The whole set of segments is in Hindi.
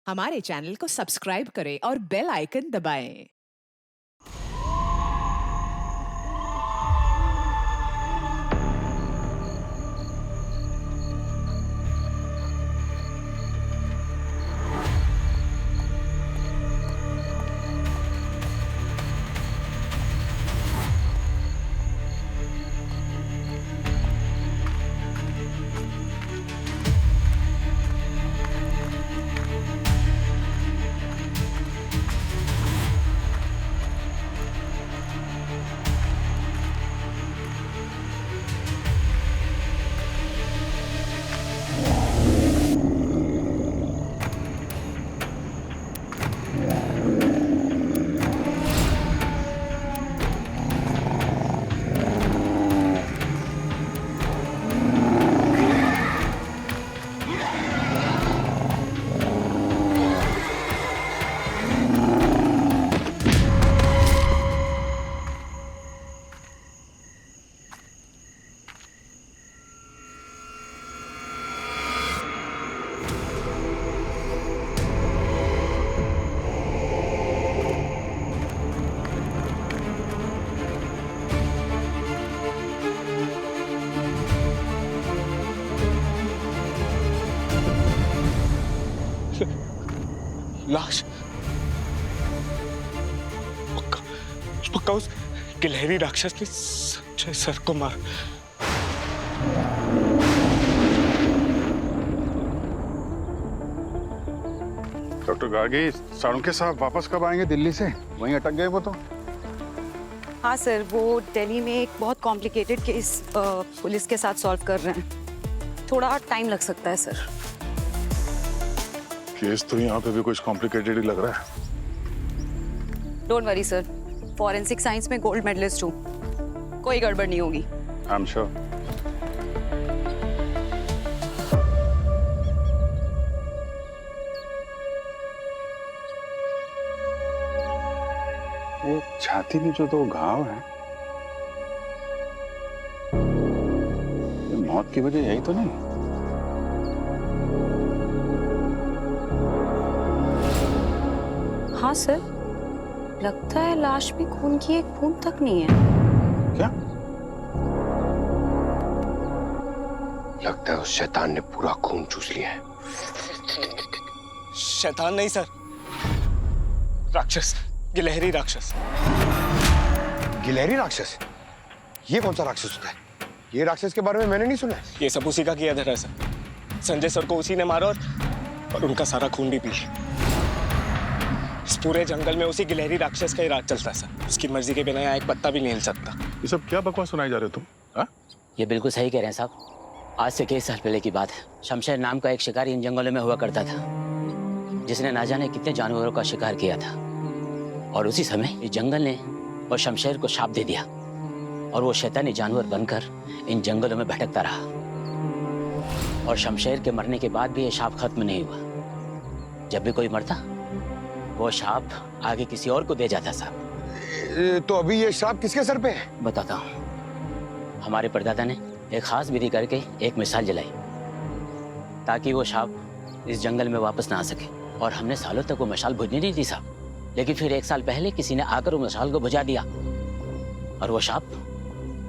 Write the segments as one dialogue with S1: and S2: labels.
S1: हमारे चैनल को सब्सक्राइब करें और बेल आइकन दबाएं।
S2: लाश पक्का पक्का उस गिलहरी राक्षस ने संजय सर को मार।
S3: डॉक्टर गार्गी, साळुंखे साहब वापस कब आएंगे दिल्ली से? वहीं अटक गए वो तो।
S4: हाँ सर, वो दिल्ली में एक बहुत कॉम्प्लिकेटेड केस पुलिस के साथ सॉल्व कर रहे हैं। थोड़ा टाइम लग सकता है सर।
S3: केस तो यहाँ पे भी कुछ कॉम्प्लिकेटेड ही लग रहा है।
S4: Don't worry sir, forensic science में गोल्ड मेडलिस्ट हूँ, कोई गड़बड़ नहीं होगी।
S3: I am sure. वो छाती में जो दो घाव हैं, ये मौत की वजह यही तो नहीं?
S4: हाँ सर, लगता है लाश में खून की एक बूंद तक नहीं है।
S3: क्या?
S5: लगता है उस शैतान ने पूरा खून चूस लिया है।
S2: शैतान नहीं सर, राक्षस, गिलहरी राक्षस।
S5: गिलहरी राक्षस? ये कौन सा राक्षस होता है? ये राक्षस के बारे में मैंने नहीं सुना है।
S2: ये सब उसी का किया धरा सर। संजय सर को उसी ने मारा और उनका सारा खून भी पी लिया। इस पूरे जंगल में उसी गिलहरी राक्षस का ही राज चलता है सर। उसकी मर्जी के बिना यहाँ एक पत्ता भी नहीं हिल सकता।
S3: ये सब क्या बकवास सुनाई जा रहे हो तुम? हाँ?
S6: ये बिल्कुल सही कह रहे हैं साहब। आज से कई साल पहले की बात है। शमशेर नाम का एक शिकारी इन जंगलों में हुआ करता था, जिसने ना जाने कितने जानवरों का शिकार किया था। और उसी समय इस जंगल ने और शमशेर को शाप दे दिया और वो शैतानी जानवर बनकर इन जंगलों में भटकता रहा। और शमशेर के मरने के बाद भी ये शाप खत्म नहीं हुआ। जब भी कोई मरता, वो शाप आगे किसी और को दे जाता साहब।
S5: तो अभी ये श्राप किसके सर पे है?
S6: बताता हूँ। हमारे परदादा ने एक खास विधि करके एक मिसाल जलाई ताकि वो शाप इस जंगल में वापस ना आ सके। और हमने सालों तक वो मशाल बुझने नहीं दी साहब। लेकिन फिर एक साल पहले किसी ने आकर वो मशाल को बुझा दिया और वो शाप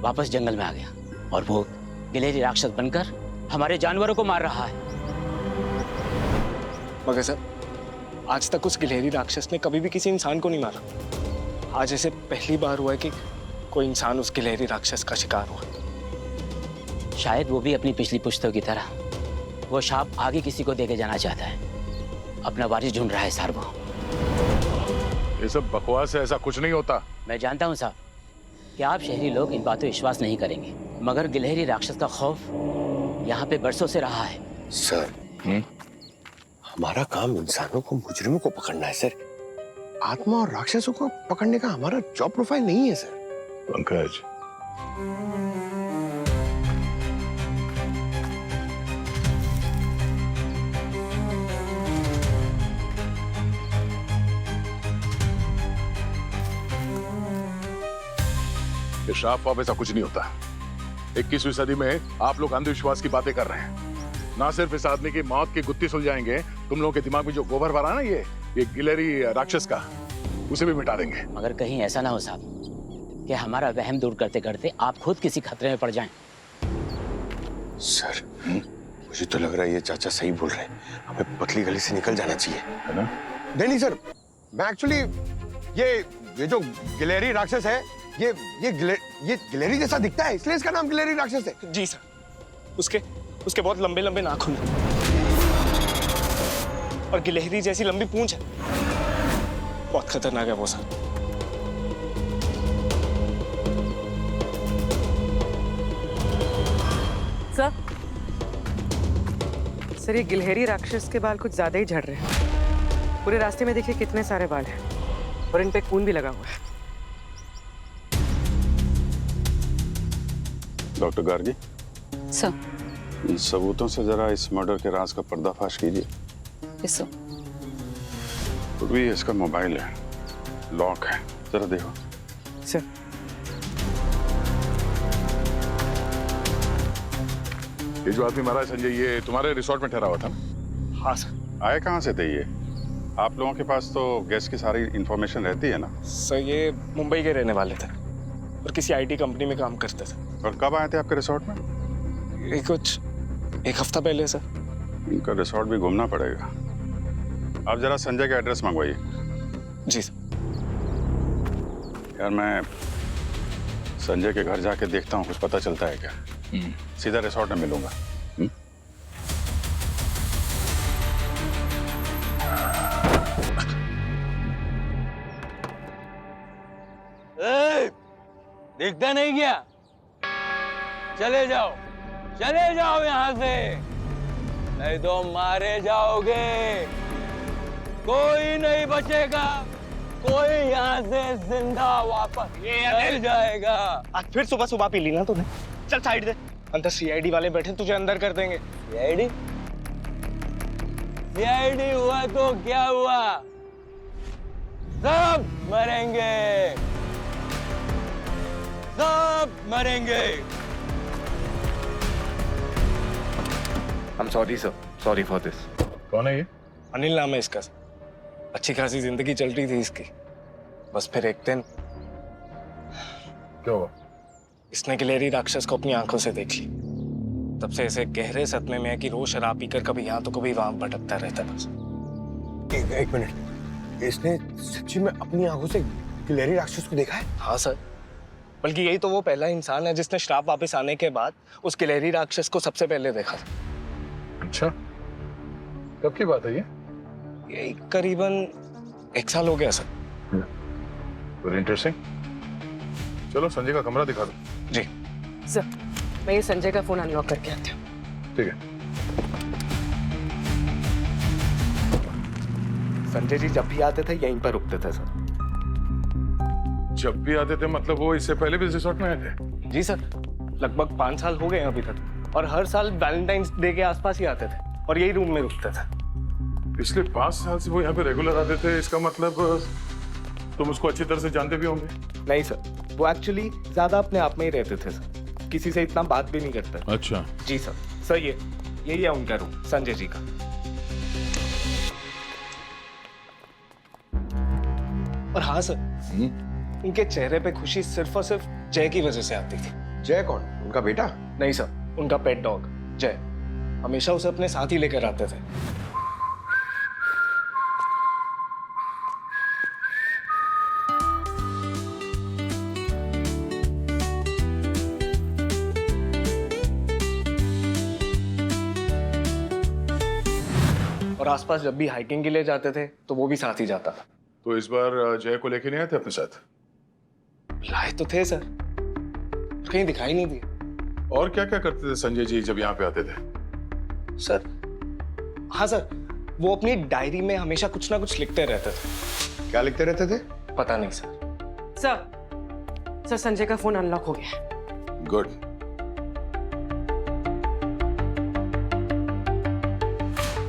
S6: वापस जंगल में आ गया। और वो गिलहरी राक्षस बनकर हमारे जानवरों को मार रहा है।
S2: मगर सर, आज तक उस गिलहरी राक्षस ने कभी भी किसी इंसान को नहीं मारा। आज ऐसे पहली बार हुआ है कि कोई इंसान उस गिलहरी राक्षस का शिकार हुआ।
S6: शायद वो भी अपनी पिछली पुश्तों की तरह वो शाप आगे किसी को देके जाना चाहता है। अपना वारिस ढूंढ रहा है सर वो।
S3: ये सब बकवास है, ऐसा कुछ नहीं होता।
S6: मैं जानता हूँ साहब कि आप शहरी लोग इन बातों विश्वास नहीं करेंगे, मगर गिलहरी राक्षस का खौफ यहाँ पे बरसों से रहा है।
S5: सर, हमारा काम इंसानों को, मुजरिमों को पकड़ना है सर। आत्मा और राक्षसों को पकड़ने का हमारा जॉब प्रोफाइल नहीं है सर।
S3: पंकज, ये श्राप वाप ऐसा कुछ नहीं होता। 21वीं सदी में आप लोग अंधविश्वास की बातें कर रहे हैं। ना सिर्फ इस आदमी की मौत की गुत्थी सुलझाएंगे, तुम लोगों के दिमाग में जो गोबर भरा ना ये गिलहरी राक्षस का, उसे भी मिटा देंगे।
S6: मगर कहीं ऐसा ना हो साहब कि हमारा वहम दूर करते करते आप खुद किसी खतरे में पड़ जाएं।
S5: सर मुझे तो लग रहा है ये चाचा सही बोल रहे हैं, हमें पतली गली से निकल जाना चाहिए,
S3: है ना?
S5: नहीं सर, मैं एक्चुअली ये जो गिलहरी राक्षस है, ये गिलहरी जैसा दिखता है, इसलिए इसका नाम गिलहरी राक्षस है।
S2: जी सर, उसके बहुत लंबे लंबे नाखून हैं और गिलहरी जैसी लंबी पूंछ है। बहुत खतरनाक है वो सर।
S7: सर ये गिलहरी राक्षस के बाल कुछ ज्यादा ही झड़ रहे हैं। पूरे रास्ते में देखिए कितने सारे बाल हैं और इन पे खून भी लगा हुआ है।
S3: Doctor Gargi,
S4: sir.
S3: इन सबूतों से जरा इस मर्डर के राज का पर्दाफाश कीजिए।
S4: Yes sir.
S3: पूर्वी इसका मोबाइल है, लॉक है, जरा देखो।
S7: सर
S3: ये जो आदमी मारा है संजय, ये तुम्हारे रिसोर्ट में ठहरा हुआ था ना?
S2: हाँ सर।
S3: आए कहाँ से थे ये? आप लोगों के पास तो गेस्ट की सारी इंफॉर्मेशन रहती है ना?
S2: सर ये मुंबई के रहने वाले थे और किसी आईटी कंपनी में काम करते थे।
S3: और कब आए थे आपके रिसोर्ट में?
S2: ये कुछ एक हफ्ता पहले सर।
S3: इनका रिसोर्ट भी घूमना पड़ेगा। आप जरा संजय का एड्रेस मंगवाइए।
S2: जी सर।
S3: यार मैं संजय के घर जाके देखता हूँ, कुछ पता चलता है क्या। सीधा रिसोर्ट में मिलूंगा।
S8: दिखता नहीं क्या? चले जाओ यहाँ से, नहीं तो मारे जाओगे। कोई नहीं बचेगा, कोई यहाँ से जिंदा वापस नहीं जाएगा।
S2: आज फिर सुबह सुबह पी ली ना तूने। चल साइड दे, अंदर सीआईडी वाले बैठे, तुझे अंदर कर देंगे।
S8: सीआईडी हुआ तो क्या हुआ, सब मरेंगे, सब मरेंगे।
S2: I'm sorry sir, sorry for this।
S3: कौन है ये?
S2: अनिल नाम है इसका। अच्छी खासी जिंदगी चल रही थी इसकी, बस फिर एक दिन
S3: क्या हुआ?
S2: इसने गिलहरी राक्षस को अपनी आंखों से देख ली। तब से ऐसे गहरे सदमे में है कि रोज शराब पीकर कभी यहाँ तो कभी वहां भटकता रहता बस।
S5: एक मिनट, इसने सच्ची में अपनी आंखों से गिलहरी राक्षस को देखा है?
S2: हाँ सर, बल्कि यही तो वो पहला इंसान है जिसने श्राप वापस आने के बाद उस गिलहरी राक्षस को सबसे पहले देखा था।
S3: अच्छा, कब की बात है ये?
S2: यही करीबन 1 साल हो गया सर।
S3: Very interesting. चलो संजय का कमरा दिखा दो।
S2: जी
S7: सर, मैं ये संजय का फोन अनलॉक करके आती हूँ।
S3: ठीक है।
S2: संजय जी जब भी आते थे यहीं पर रुकते थे सर।
S3: जब भी आते थे मतलब वो इससे पहले भी रिसोर्ट में आए थे?
S2: जी सर, लगभग 5 साल हो गए हैं अभी तक, और हर साल वैलेंटाइंस डे के आसपास ही आते थे और यही रूम में रुकते थे।
S3: पिछले 5 साल से वो यहाँ पे रेगुलर आते थे, इसका मतलब तुम उसको अच्छी तरह से जानते भी होंगे?
S2: नहीं सर, वो एक्चुअली ज्यादा अपने आप में ही रहते थे सर, किसी से इतना बात भी नहीं करते।
S3: अच्छा।
S2: जी सर, यही है उनका रूम, संजय जी का। और हाँ सर, उनके चेहरे पे खुशी सिर्फ और सिर्फ जय की वजह से आती थी।
S5: जय कौन? उनका बेटा?
S2: नहीं सर, उनका पेट डॉग जय हमेशा उसे अपने साथ ही लेकर आते थे। और आसपास जब भी हाइकिंग के लिए जाते थे तो वो भी साथ ही जाता था।
S3: तो इस बार जय को लेके नहीं आए थे अपने साथ?
S2: लाए तो थे सर, कहीं दिखाई नहीं दिए।
S3: और क्या क्या करते थे संजय जी जब यहाँ पे आते थे?
S2: सर, हाँ सर, वो अपनी डायरी में हमेशा कुछ ना कुछ लिखते रहते थे।
S5: क्या लिखते रहते थे?
S2: पता नहीं सर।
S7: सर संजय का फोन अनलॉक हो गया।
S3: गुड।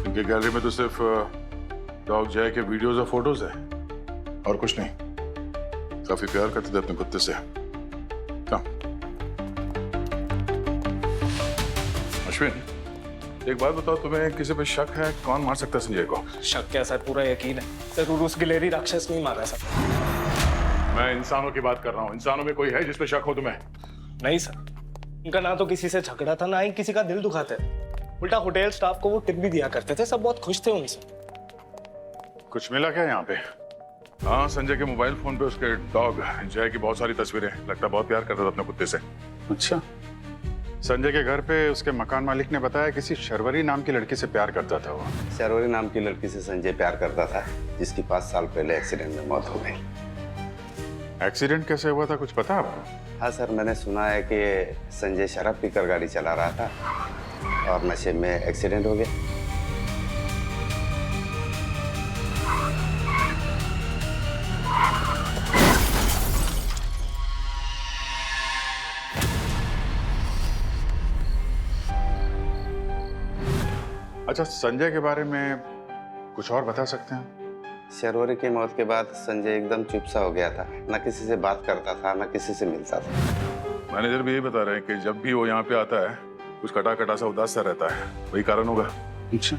S3: इनके गैलरी में तो सिर्फ डॉग जय के वीडियोस और फोटोज है और कुछ नहीं। काफी प्यार करते थे अपने कुत्ते से। अश्विन, एक बात बताओ, तुम्हें किसी पे शक है? कौन मार सकता है संजय को?
S2: शक क्या सर, पूरा यकीन है। जरूर उस गिलहरी राक्षस ने ही मारा सर।
S3: मैं इंसानों की बात कर रहा हूँ। इंसानों में कोई है जिस पे शक हो तुम्हें?
S2: नहीं सर, उनका ना तो किसी से झगड़ा था, ना ही किसी का दिल दुखाते थे। उल्टा होटल स्टाफ को वो टिप भी दिया करते थे। सब बहुत खुश थे उनसे।
S3: कुछ मिला क्या यहाँ पे? हाँ, संजय के मोबाइल फोन पे उसके डॉग जय की बहुत सारी तस्वीरें। लगता बहुत प्यार करता था अपने कुत्ते से।
S9: अच्छा, संजय के घर पे उसके मकान मालिक ने बताया किसी शर्वरी नाम की लड़की से प्यार करता था वो।
S10: शर्वरी नाम की लड़की से संजय प्यार करता था, जिसकी 5 साल पहले एक्सीडेंट में मौत हो गई।
S9: एक्सीडेंट कैसे हुआ था, कुछ पता आपको?
S10: हाँ सर, मैंने सुना है कि संजय शराब पीकर गाड़ी चला रहा था और नशे में एक्सीडेंट हो गया।
S9: अच्छा, संजय के बारे में कुछ और बता सकते हैं?
S10: शर्वरी की मौत के बाद संजय एकदम चुप सा हो गया था। न किसी से बात करता था, न किसी से मिलता था।
S3: मैनेजर भी यही बता रहे हैं कि जब भी वो यहाँ पे आता है कुछ कटा कटा सा उदास सा रहता है। वही कारण होगा।
S9: अच्छा,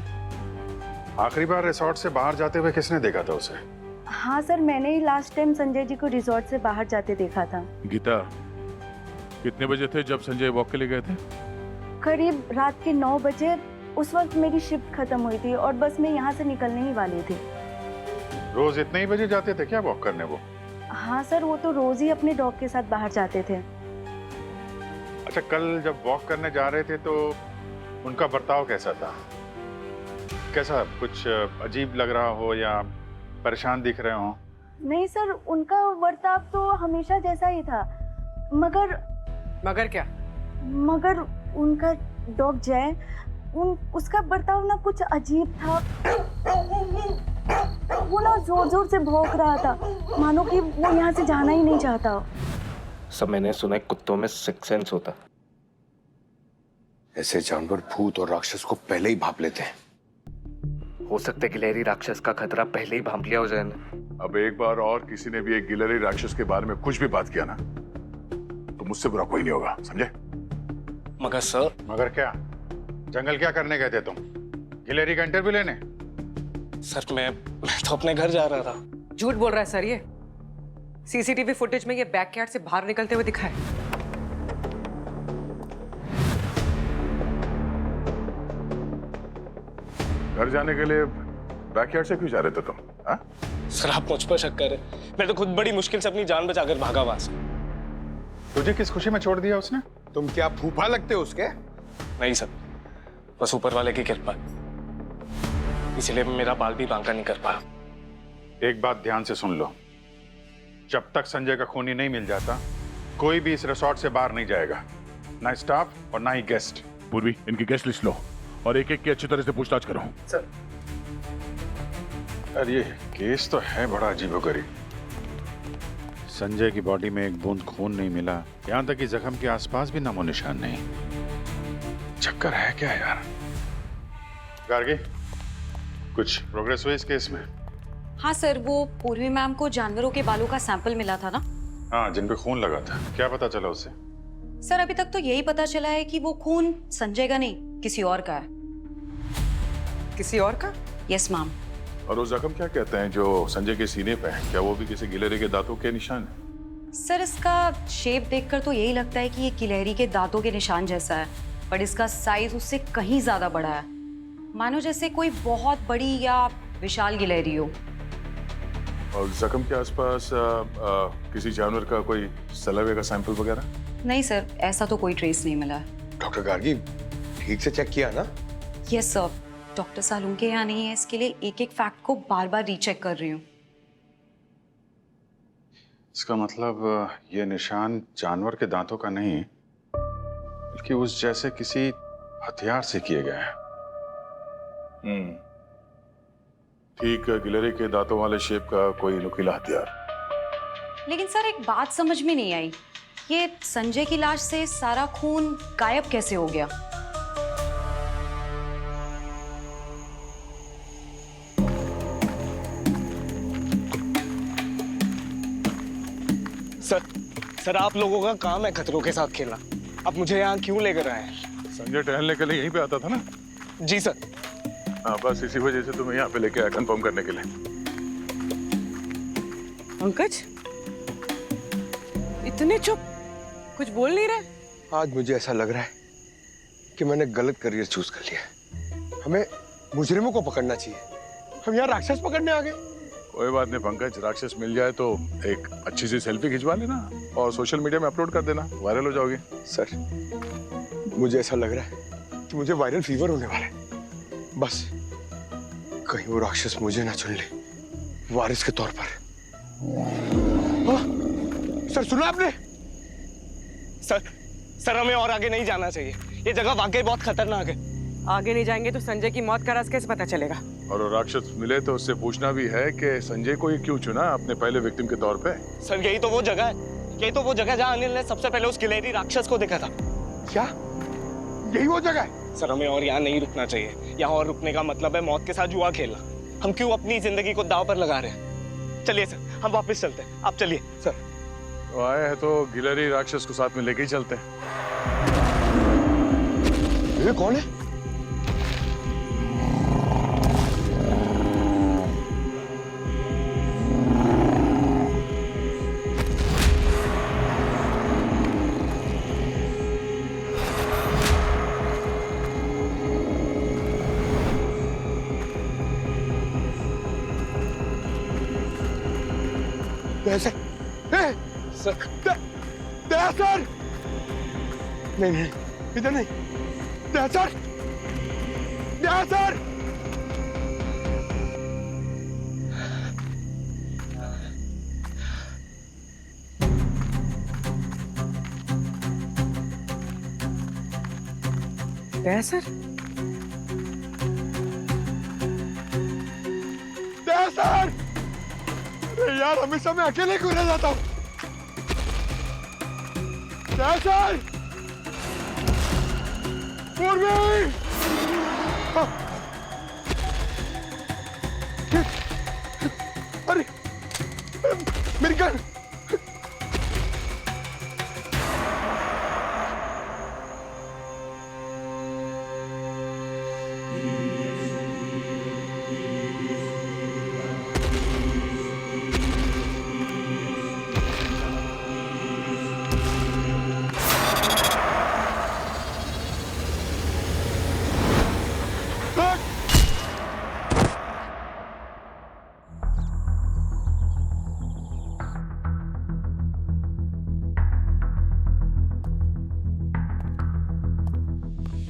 S9: आखिरी बार रिसोर्ट से बाहर जाते हुए किसने देखा था उसे?
S11: हाँ सर, मैंने ही लास्ट टाइम संजय जी को रिसोर्ट से बाहर जाते देखा था।
S3: गीता, कितने बजे थे जब संजय वॉक के लिए गए थे?
S11: करीब रात के 9 बजे। उस वक्त मेरी शिफ्ट खत्म हुई थी और बस मैं यहाँ से निकलने ही वाली थी।
S9: रोज इतने ही बजे जाते थे क्या वॉक करने वो?
S11: हाँ सर, वो तो रोज ही अपने डॉग के साथ बाहर जाते थे।
S9: अच्छा, कल जब वॉक करने जा रहे थे तो उनका बर्ताव कैसा था? कैसा, कुछ अजीब लग रहा हो या परेशान दिख रहे हो?
S11: नहीं सर, उनका बर्ताव तो हमेशा जैसा ही था।
S7: मगर क्या?
S11: मगर उनका डॉग जय, उसका बर्ताव ना कुछ अजीब था। वो ना जोर जोर से भौंक रहा था, मानो कि वो यहाँ से जाना ही नहीं चाहता।
S2: सब मैंने सुना है कुत्तों में सिक्स सेंस होता।
S5: ऐसे जानवर भूत और राक्षस को पहले ही भाप लेते हैं।
S2: हो सकता है गिलहरी राक्षस का खतरा पहले ही भांप लिया हो जैन।
S3: अब एक बार और किसी ने भी एक गिलहरी राक्षस के बारे में कुछ भी बात किया ना, तो मुझसे बुरा कोई नहीं होगा, समझे?
S2: मगर सर।
S9: मगर क्या? जंगल क्या करने गए थे तुम? गिलहरी का इंटरव्यू लेने?
S2: सर मैं तो अपने घर जा रहा था।
S7: झूठ बोल रहा है सर ये। सीसीटीवी फुटेज में ये बैकयार्ड से बाहर निकलते हुए दिखा है।
S3: घर जाने के लिए बैकयार्ड से क्यों जा रहे थे तुम? हाँ?
S2: सर आप मुझ पर शक कर रहे। मैं तो खुद बड़ी मुश्किल से अपनी जान बचाकर भागा वहां से।
S9: तुझे किस खुशी में छोड़ दिया उसने?
S5: तुम क्या फूफा लगते हो उसके?
S2: नहीं सर, बस ऊपर वाले की कृपा, इसलिए मेरा बाल भी बांका नहीं कर पाया।
S9: एक बात ध्यान से सुन लो, जब तक संजय का खूनी नहीं मिल जाता कोई भी इस रिसोर्ट से बाहर नहीं जाएगा, ना स्टाफ और ना ही गेस्ट।
S3: पूर्वी, इनकी गेस्ट लिस्ट लो और एक एक की अच्छी तरह से पूछताछ करो।
S2: सर।
S9: यार ये केस तो है बड़ा अजीबोगरीब। संजय की बॉडी में एक बूंद खून नहीं मिला, यहाँ तक कि जख्म के आसपास भी नामो निशान नहीं। चक्कर है क्या यार? गार्गी, कुछ प्रोग्रेस हुई इस केस में?
S4: हाँ सर, वो पूर्वी मैम को जानवरों के बालों का सैंपल मिला था ना?
S9: हाँ, जिन पे खून लगा था। क्या पता चला उससे?
S4: सर अभी तक तो यही पता चला है कि वो खून संजय का नहीं, किसी और का है।
S7: किसी और का?
S4: Yes ma'am.
S3: और वो जख्म क्या कहते हैं जो संजय के सीने पे है, क्या वो भी किसी गिलहरी के दांतों के निशान है?
S4: सर इसका शेप देखकर तो यही लगता है कि ये गिलहरी के दांतों के निशान जैसा है, पर इसका साइज उससे कहीं ज्यादा बड़ा है, मानो जैसे कोई बहुत बड़ी या विशाल गिलहरी हो।
S3: और जख्म के आसपास किसी जानवर का कोई सलावे का सैंपल वगैरह?
S4: नहीं सर, ऐसा तो कोई ट्रेस नहीं मिला।
S5: डॉक्टर गार्गी, ठीक से चेक किया ना?
S4: यस सर, डॉक्टर सालून के यहाँ नहीं है, इसके लिए एक एक फैक्ट को बार बार रीचेक कर रही हूँ।
S9: इसका मतलब ये निशान जानवर के दांतों का नहीं, बल्कि उस जैसे किसी हथियार से किए गए हैं।
S3: ठीक, गिलहरी के दांतों वाले शेप का कोई नुकीला हथियार।
S4: लेकिन सर एक बात समझ में नहीं आई, ये संजय की लाश से सारा खून गायब कैसे हो गया?
S2: सर आप लोगों का काम है खतरों के साथ खेलना। आप मुझे यहाँ क्यों लेकर आए?
S3: संजय टहलने के लिए यहीं पे आता था ना?
S2: जी सर।
S3: हाँ, बस इसी वजह से तुम्हें यहाँ पे लेके आया कंफर्म करने के लिए।
S7: पंकज, इतने चुप, कुछ बोल नहीं रहे?
S5: आज मुझे ऐसा लग रहा है कि मैंने गलत करियर चूज कर लिया। हमें मुजरिमों को पकड़ना चाहिए, हम यहाँ राक्षस पकड़ने आ गए।
S3: कोई बात नहीं पंकज, राक्षस मिल जाए तो एक अच्छी सी सेल्फी खिंचवा लेना और सोशल मीडिया में अपलोड कर देना, वायरल हो जाओगे।
S5: सर, मुझे ऐसा लग रहा है कि मुझे वायरल फीवर होने वाला है। बस कहीं वो राक्षस मुझे ना चुन ले वारिस के तौर पर। सर सुना आपने?
S2: सर हमें और आगे नहीं जाना चाहिए, ये जगह वाकई बहुत खतरनाक है।
S7: आगे नहीं जाएंगे तो संजय की मौत का राज कैसे पता चलेगा?
S3: और वो राक्षस मिले तो उससे पूछना भी है कि संजय को ये क्यों चुना अपने पहले विक्टिम के तौर पे।
S2: सर यही तो वो जगह है, यही तो वो जगह जहाँ अनिल ने सबसे पहले उस गिलहरी राक्षस को देखा था।
S5: क्या यही वो जगह है?
S2: सर हमें और यहाँ नहीं रुकना चाहिए, यहाँ और रुकने का मतलब है मौत के साथ जुआ खेलना। हम क्यों अपनी जिंदगी को दांव पर लगा रहे हैं? चलिए सर, हम वापस चलते हैं, आप चलिए।
S5: सर
S3: तो आए हैं तो गिलहरी राक्षस को साथ में लेके ही चलते हैं।
S5: ये कौन है? सर, सर नहीं नहीं इधर नहीं, सर सर
S7: सर
S5: सर, अरे यार हमेशा मैं अकेले क्यों रह जाता हूँ? सर अरे मेरी गन।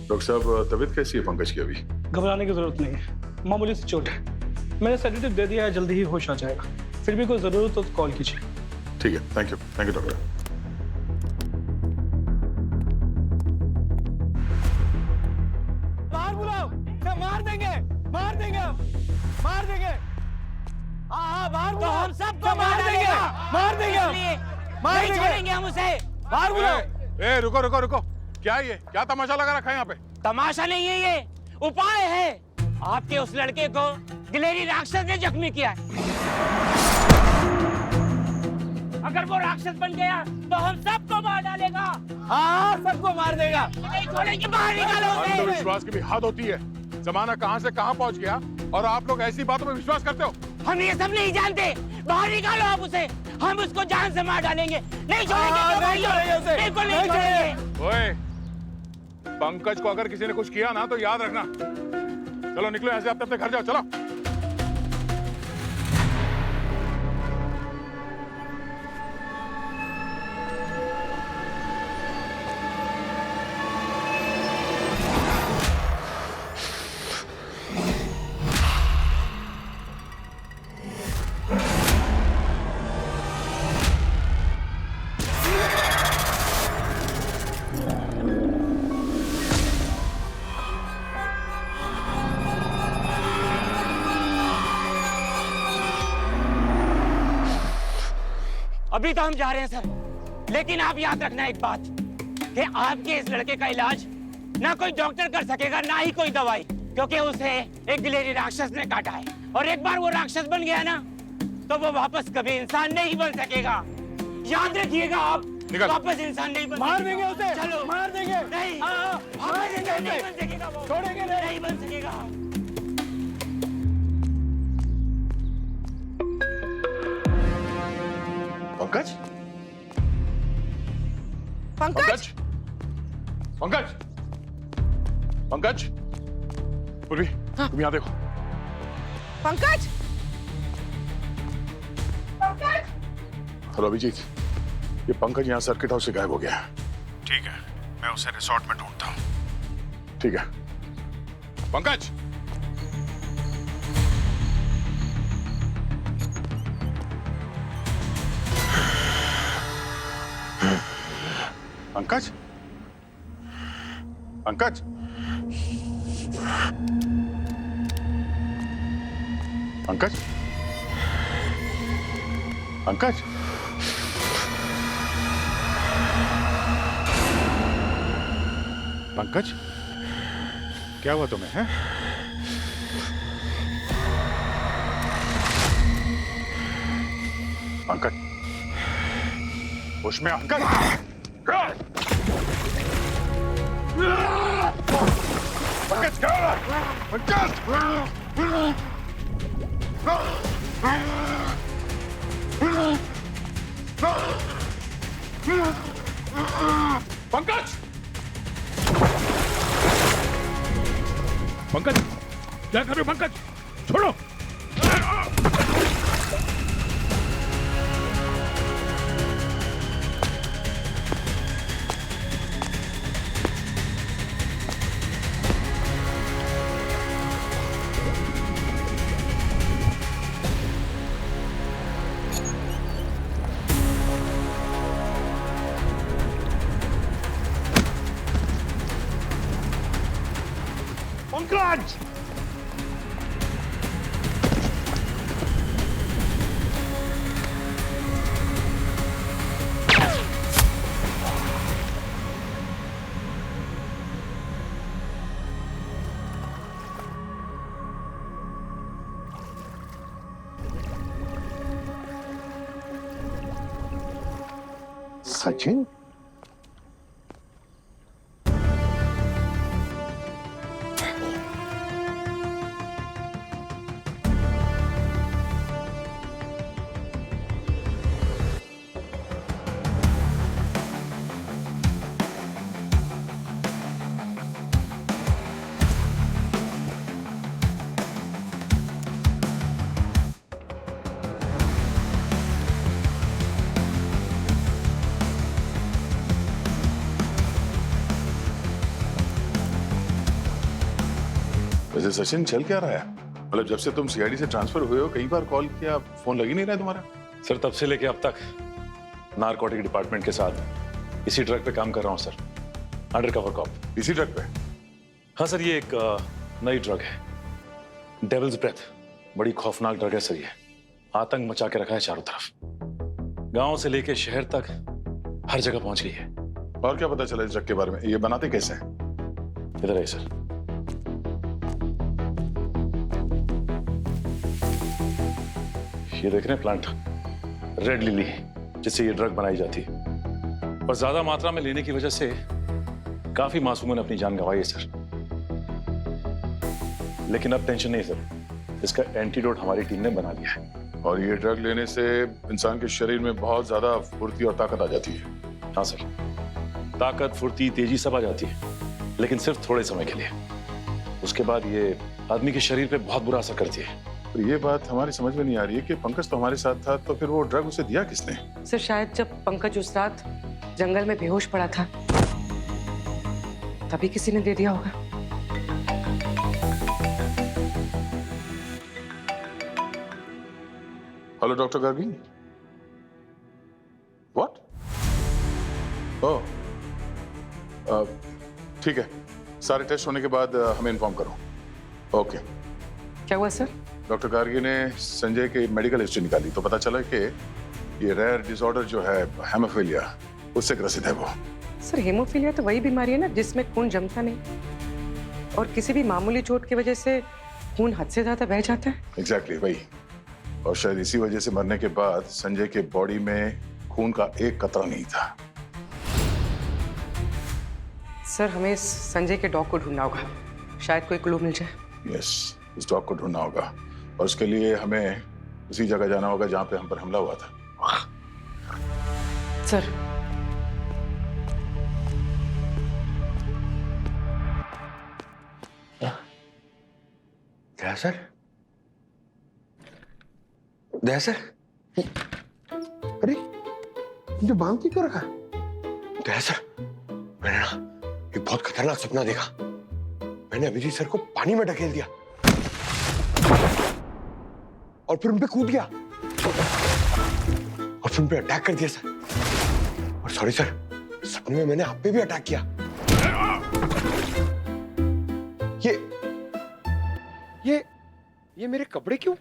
S3: डॉक्टर साहब, तबीयत कैसी है पंकज की अभी?
S12: घबराने की जरूरत नहीं है, मामूली सी चोट है। मैंने सेडेटिव दे दिया है, जल्दी ही होश आ जाएगा। फिर भी कोई जरूरत हो तो कॉल कीजिए।
S3: ठीक है, थैंक यू डॉक्टर।
S8: बाहर बुलाओ, मार देंगे हाँ बाहर बुलाओ, हम सबको मार देंगे हम उसे। बाहर बुलाओ।
S3: रुको, क्या तमाशा लगा रखा है यहाँ पे?
S8: तमाशा नहीं है, ये उपाय है। आपके उस लड़के को गिलहरी राक्षस ने जख्मी किया है। अगर वो राक्षस बन गया तो हम सबको मार डालेगा। हाँ सबको मार देगा। नहीं छोड़ेंगे, बाहर निकालो उसे।
S3: अंधविश्वास की भी हद होती है। जमाना कहाँ से कहाँ पहुँच गया और आप लोग ऐसी बातों में विश्वास करते हो?
S8: हम ये सब नहीं जानते। बाहर निकालो आप उसे, हम उसको जान से मार डालेंगे। नहीं छोड़ेंगे, बिल्कुल नहीं छोड़ेंगे।
S3: ओए, पंकज को अगर किसी ने कुछ किया ना तो याद रखना। चलो निकलो यहाँ से, आप अपने घर जाओ, चलो।
S8: अभी तो हम जा रहे हैं सर, लेकिन आप याद रखना एक बात कि आपके इस लड़के का इलाज ना कोई डॉक्टर कर सकेगा, ना ही कोई दवाई, क्योंकि उसे एक गिलहरी राक्षस ने काटा है। और एक बार वो राक्षस बन गया ना तो वो वापस कभी इंसान नहीं बन सकेगा। याद रखिएगा आप।
S9: निकल।
S8: वापस इंसान नहीं बन
S12: मार
S8: सकेगा।
S12: देंगे उसे,
S8: चलो
S12: मार देंगे।
S8: नहीं
S12: हाँ, मार देंगे
S8: नहीं
S12: उसे।
S8: बन सकेगा वो।
S12: छोड़ेंगे नहीं।
S8: नहीं बन सकेगा।
S3: पंकज
S7: पंकज,
S3: पंकज पंकज पूर्वी तुम यहाँ देखो।
S7: पंकज,
S3: हेलो अभिजीत, ये पंकज यहाँ सर्किट हाउस से गायब हो गया है।
S9: ठीक है, मैं उसे रिसोर्ट में ढूंढता हूँ।
S3: ठीक है
S9: पंकज, पंकज, पंकज, पंकज, पंकज, पंकज, क्या हुआ तुम्हें है? पंकज, उसमें अंकल। पंकज क्या? पंकज, पंकज क्या कर रहे हो? पंकज छोड़ो। पंकज,
S5: सचिन,
S3: वैसे सचिन चल क्या रहा है? मतलब जब से तुम सीआईडी से ट्रांसफर हुए हो कई बार कॉल किया, फोन लग ही नहीं रहा है तुम्हारा।
S13: सर तब से लेके अब तक नारकोटिक डिपार्टमेंट के साथ इसी ड्रग पे काम कर रहा हूँ सर, अंडरकवर कॉप।
S3: इसी ड्रग पे?
S13: हाँ सर, ये एक नई ड्रग है, डेविल्स ब्रेथ। बड़ी खौफनाक ड्रग है सर, ये आतंक मचा के रखा है चारों तरफ, गांव से लेके शहर तक हर जगह पहुंच गई है।
S3: और क्या पता चला इस ड्रग के बारे में? ये बनाते कैसे हैं?
S13: इधर है सर। ये देख रहे हैं प्लांट, रेड लिली, जिससे ये ड्रग बनाई जाती है, और ज्यादा मात्रा में लेने की वजह से काफी मासूमों ने अपनी जान गंवाई है सर। लेकिन अब टेंशन नहीं सर, इसका एंटीडोट हमारी टीम ने बना लिया है।
S3: और ये ड्रग लेने से इंसान के शरीर में बहुत ज्यादा फुर्ती और ताकत आ जाती है।
S13: हाँ सर, ताकत, फुर्ती, तेजी सब आ जाती है, लेकिन सिर्फ थोड़े समय के लिए। उसके बाद ये आदमी के शरीर पे बहुत बुरा असर करती है।
S3: तो ये बात हमारी समझ में नहीं आ रही है कि पंकज तो हमारे साथ था, तो फिर वो ड्रग उसे दिया किसने?
S7: सर शायद जब पंकज उस रात जंगल में बेहोश पड़ा था तभी किसी ने दे दिया होगा।
S3: Hello doctor Gargi. व्हाट? ओह, ठीक है, सारे टेस्ट होने के बाद हमें इन्फॉर्म करो। ओके।
S7: क्या हुआ सर?
S3: डॉक्टर गार्गी ने संजय की मेडिकल हिस्ट्री निकाली तो पता चला कि ये रेयर डिसऑर्डर जो है हेमोफीलिया, उससे ग्रसित है वो।
S7: सर हेमोफीलिया तो वही बीमारी है ना जिसमें खून जमता नहीं और किसी भी मामूली चोट की वजह से खून हद से ज्यादा बह जाता है।
S3: एग्जैक्टली वही। और शायद इसी वजह से मरने के बाद संजय के बॉडी में खून का एक कतरा नहीं था।
S7: सर हमें संजय के डॉग को ढूंढना होगा, शायद कोई क्लू मिल जाए।
S3: यस, इस डॉग को ढूंढना होगा और उसके लिए हमें उसी जगह जाना होगा जहां पे हम पर हमला हुआ था।
S7: सर
S5: दया सर, दया सर, अरे मुझे बांध के क्यों रखा? दया सर, मैंने ना एक बहुत खतरनाक सपना देखा। मैंने अभिजीत सर को पानी में ढकेल दिया और फिर उन पे कूद गया और फिर उन पे अटैक कर दिया सर। और सॉरी सर, सपने में मैंने आप पे भी अटैक किया। ये मेरे कपड़े क्यों?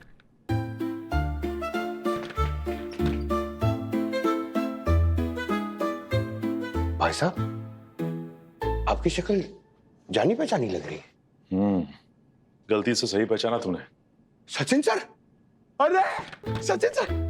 S5: भाई साहब, आपकी शक्ल जानी पहचानी लग रही है।
S13: गलती से सही पहचाना तूने।
S5: सचिन सर, अरे सचिन सर।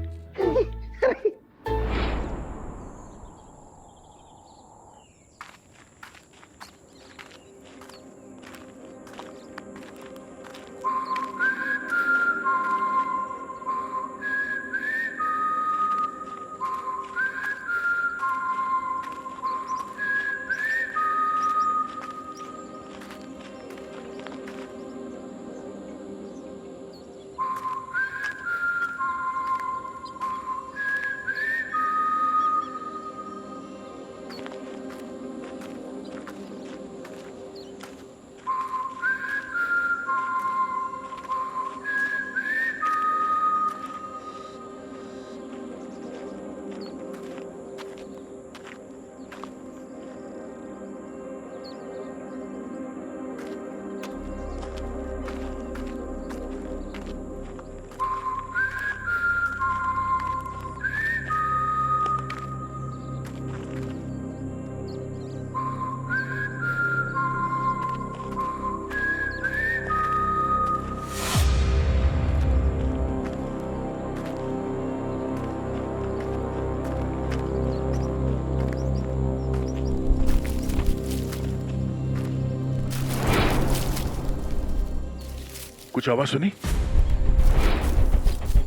S3: कुछ आवाज सुनी?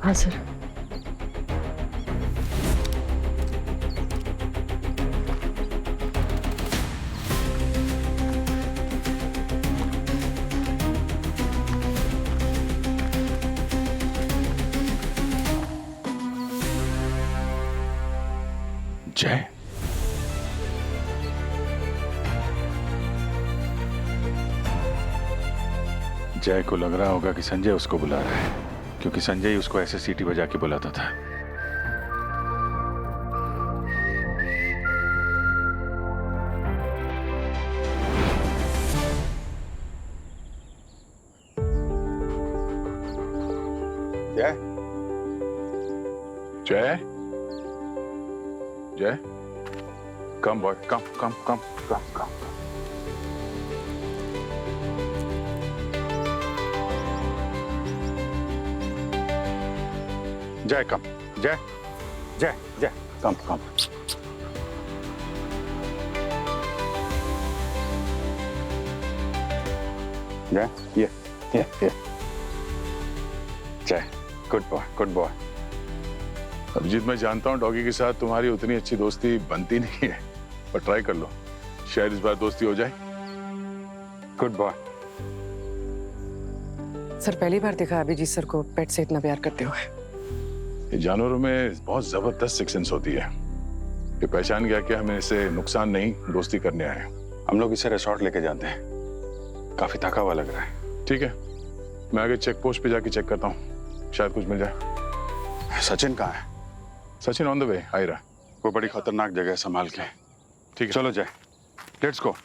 S7: हाँ सर।
S3: जय, जय को लग रहा होगा कि संजय उसको बुला रहा है, क्योंकि संजय ही उसको ऐसे सीटी बजा के बुलाता था।
S5: जय,
S3: जय, जय, कम बॉय, कम कम कम कम कम। जय कम, जय जय जय, कम कम। जय, ये Jai, good boy, good boy. Abhijeet, मैं जानता हूँ डॉगी के साथ तुम्हारी उतनी अच्छी दोस्ती बनती नहीं है, पर ट्राई कर लो, शायद इस बार दोस्ती हो जाए। Good boy.
S7: सर पहली बार देखा अभिजीत सर को पेट से इतना प्यार करते हुए।
S3: ये जानवरों में बहुत जबरदस्त सिक्स सेंस होती है। ये पहचान गया कि हमें इसे नुकसान नहीं, दोस्ती करने आए हैं। हम लोग इसे रिसोर्ट लेके जाते हैं। काफी थका हुआ लग रहा है। ठीक है, मैं आगे चेक पोस्ट पे जाके चेक करता हूँ, शायद कुछ मिल जाए।
S9: सचिन कहाँ है?
S3: सचिन ऑन द वे, आ रहा।
S9: वो बड़ी खतरनाक जगह है, संभाल के। ठीक है, चलो जय, लेट्स गो।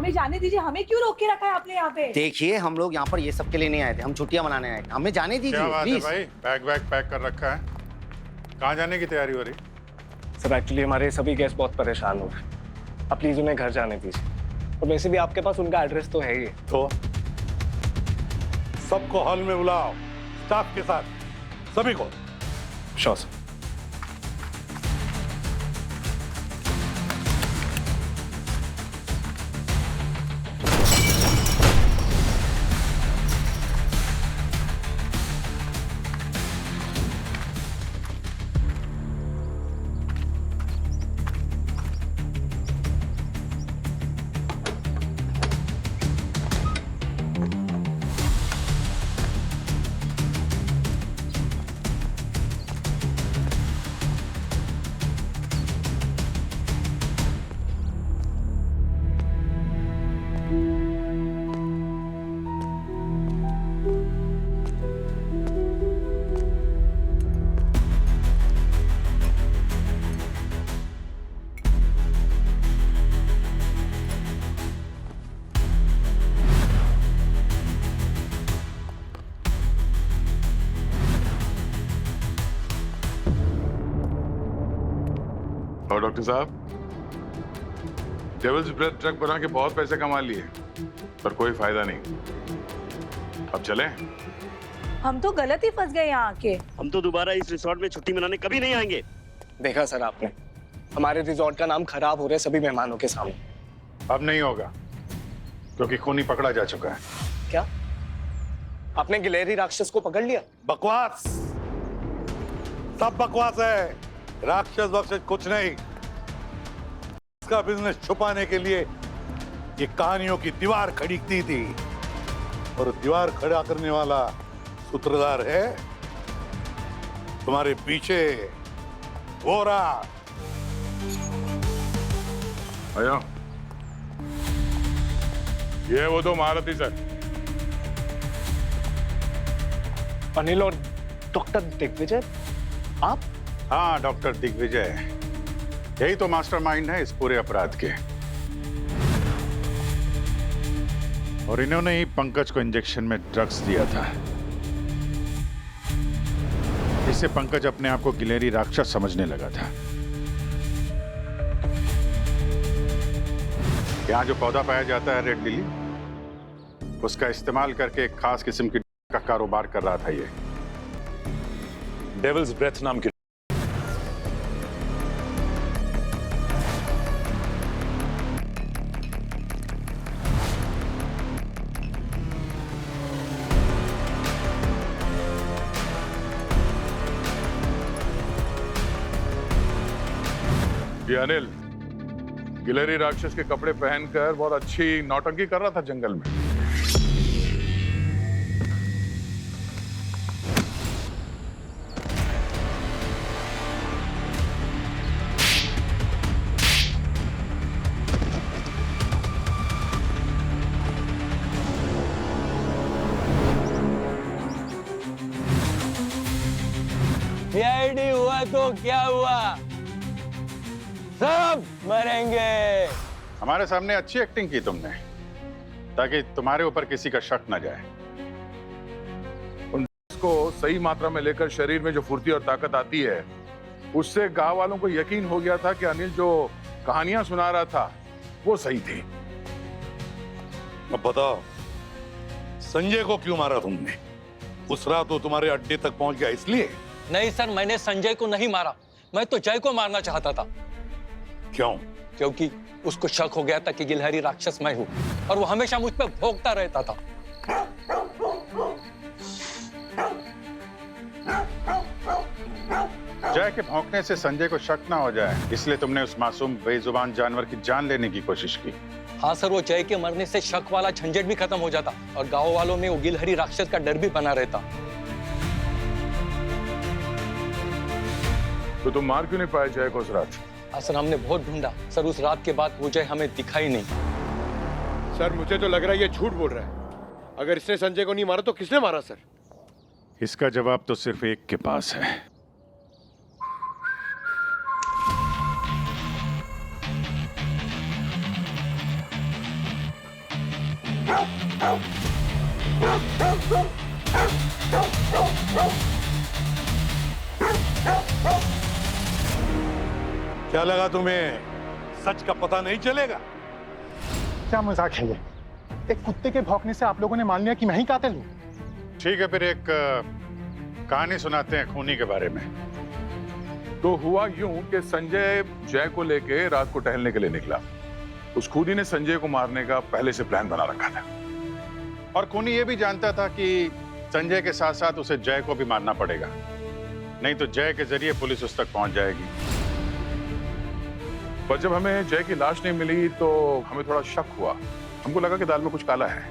S11: हमें जाने दीजिए, हमें क्यों रोक के रखा है आपने यहाँ पे?
S10: देखिए, हम लोग यहाँ पर ये सब के लिए नहीं आए थे, हम छुट्टियां मनाने आए थे, हमें जाने दीजिए
S9: क्या बात है
S10: प्लीज।
S9: भाई, बैग वैग पैक कर रखा है? कहाँ जाने की तैयारी हो रही?
S2: सर एक्चुअली हमारे सभी गेस्ट बहुत परेशान हो रहे हैं, आप प्लीज उन्हें घर जाने दीजिए। और वैसे भी आपके पास उनका एड्रेस तो है ही।
S13: तो सबको हॉल में बुलाओ, स्टाफ के साथ सभी को।
S2: Sure sir.
S3: और डॉक्टर साहब, डेविल्स ब्रेथ ड्रग बना के बहुत पैसे कमा लिए, पर कोई फायदा नहीं। अब चलें?
S11: हम तो गलत ही फंस गए यहाँ आके।
S8: हम तो दोबारा इस रिसोर्ट में छुट्टी मनाने कभी नहीं आएंगे।
S2: देखा सर आपने, हमारे रिजॉर्ट का नाम खराब हो रहा है सभी मेहमानों के सामने।
S9: अब नहीं होगा, क्योंकि खूनी पकड़ा जा चुका है।
S2: क्या आपने गिलहरी राक्षस को पकड़ लिया?
S13: बकवास, सब बकवास है। राक्षस बक्षस कुछ नहीं। इसका बिजनेस छुपाने के लिए ये कहानियों की दीवार खड़ी की थी, और दीवार खड़ा करने वाला सूत्रधार है तुम्हारे पीछे वो रहा।
S3: आया, ये वो दो महारथी सर,
S2: अनिल और डॉक्टर दिग्विजय। आप?
S9: हाँ, डॉक्टर दिग्विजय, यही तो मास्टरमाइंड है इस पूरे अपराध के। और इन्होंने ही पंकज को इंजेक्शन में ड्रग्स दिया था। इससे पंकज अपने आप को गिलहरी राक्षस समझने लगा था। यहाँ जो पौधा पाया जाता है रेड लिली, उसका इस्तेमाल करके एक खास किस्म की का कारोबार कर रहा था ये।
S13: डेविल्स ब्रेथ नाम की।
S3: ये अनिल गिलहरी राक्षस के कपड़े पहनकर बहुत अच्छी नौटंकी कर रहा था जंगल में।
S8: सीआईडी हुआ तो क्या हुआ, सब मरेंगे।
S9: हमारे सामने अच्छी एक्टिंग की तुमने, ताकि तुम्हारे ऊपर किसी का शक न जाए।
S3: को सही मात्रा में लेकर शरीर में जो फुर्ती और ताकत आती है, उससे गांव वालों को यकीन हो गया था कि अनिल जो कहानियां सुना रहा था वो सही थी।
S13: अब बताओ, संजय को क्यों मारा तुमने? उस रात वो तुम्हारे अड्डे तक पहुंच गया इसलिए?
S14: नहीं सर, मैंने संजय को नहीं मारा, मैं तो जय को मारना चाहता था।
S13: क्यों?
S14: क्योंकि उसको शक हो गया था कि गिलहरी राक्षस मैं हूं, और वो हमेशा मुझ पर भौंकता रहता था।
S9: जय के भौंकने से संजय को शक ना हो जाए, इसलिए तुमने उस मासूम बेजुबान जानवर की जान लेने की कोशिश की।
S14: हाँ सर, वो जय के मरने से शक वाला झंझट भी खत्म हो जाता, और गांव वालों में वो गिलहरी राक्षस का डर भी बना रहता।
S3: तो तुम मार क्यों नहीं पाए जय को उस रात?
S14: हाँ सर, हमने बहुत ढूंढा सर, उस रात के बाद वो जय हमें दिखाई नहीं।
S5: सर मुझे तो लग रहा है ये झूठ बोल रहा है। अगर इसने संजय को नहीं मारा तो किसने मारा सर?
S9: इसका जवाब तो सिर्फ एक के पास है। क्या लगा तुम्हें सच का पता नहीं चलेगा?
S5: क्या मजाक है ये? एक कुत्ते के भौंकने से आप लोगों ने मान लिया कि मैं ही कातिल हूँ।
S9: ठीक है, फिर एक कहानी सुनाते हैं खूनी के बारे में। तो हुआ यूं कि संजय जय को लेके रात को टहलने के लिए निकला। उस खूनी ने संजय को मारने का पहले से प्लान बना रखा था और खूनी ये भी जानता था कि संजय के साथ साथ उसे जय को भी मारना पड़ेगा, नहीं तो जय के जरिए पुलिस उस तक पहुंच जाएगी। पर जब हमें जय की लाश नहीं मिली तो हमें थोड़ा शक हुआ। हमको लगा कि दाल में कुछ काला है।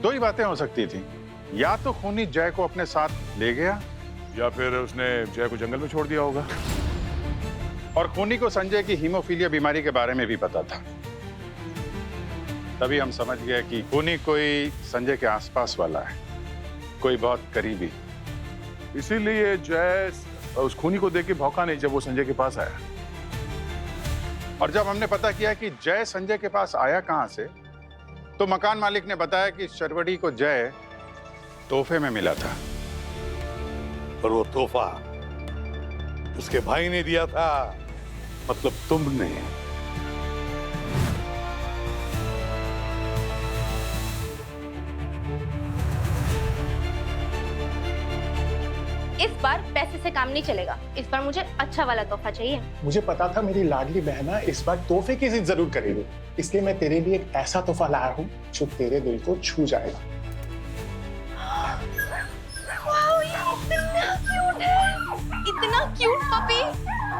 S9: दो ही बातें हो सकती थी, या तो खूनी जय को अपने साथ ले गया या फिर उसने जय को जंगल में छोड़ दिया होगा। और खूनी को संजय की हीमोफीलिया बीमारी के बारे में भी पता था। तभी हम समझ गए कि खूनी कोई संजय के आसपास वाला है, कोई बहुत करीबी। इसीलिए जय उस खूनी को देख के भौंका नहीं जब वो संजय के पास आया। और जब हमने पता किया कि जय संजय के पास आया कहां से, तो मकान मालिक ने बताया कि शर्वड़ी को जय तोहफे में मिला था।
S13: और वो तोहफा उसके भाई ने दिया था, मतलब तुमने।
S11: इस बार पैसे से काम नहीं चलेगा। इस बार मुझे अच्छा वाला तोहफा चाहिए।
S2: मुझे पता था मेरी लाडली बहना इस बार तोहफे की जिद जरूर करेगी, इसलिए मैं तेरे लिए एक ऐसा तोहफा लाया हूँ जो तेरे दिल को छू जाएगा।
S11: वाओ, ये इतना क्यूट है, इतना क्यूट पपी।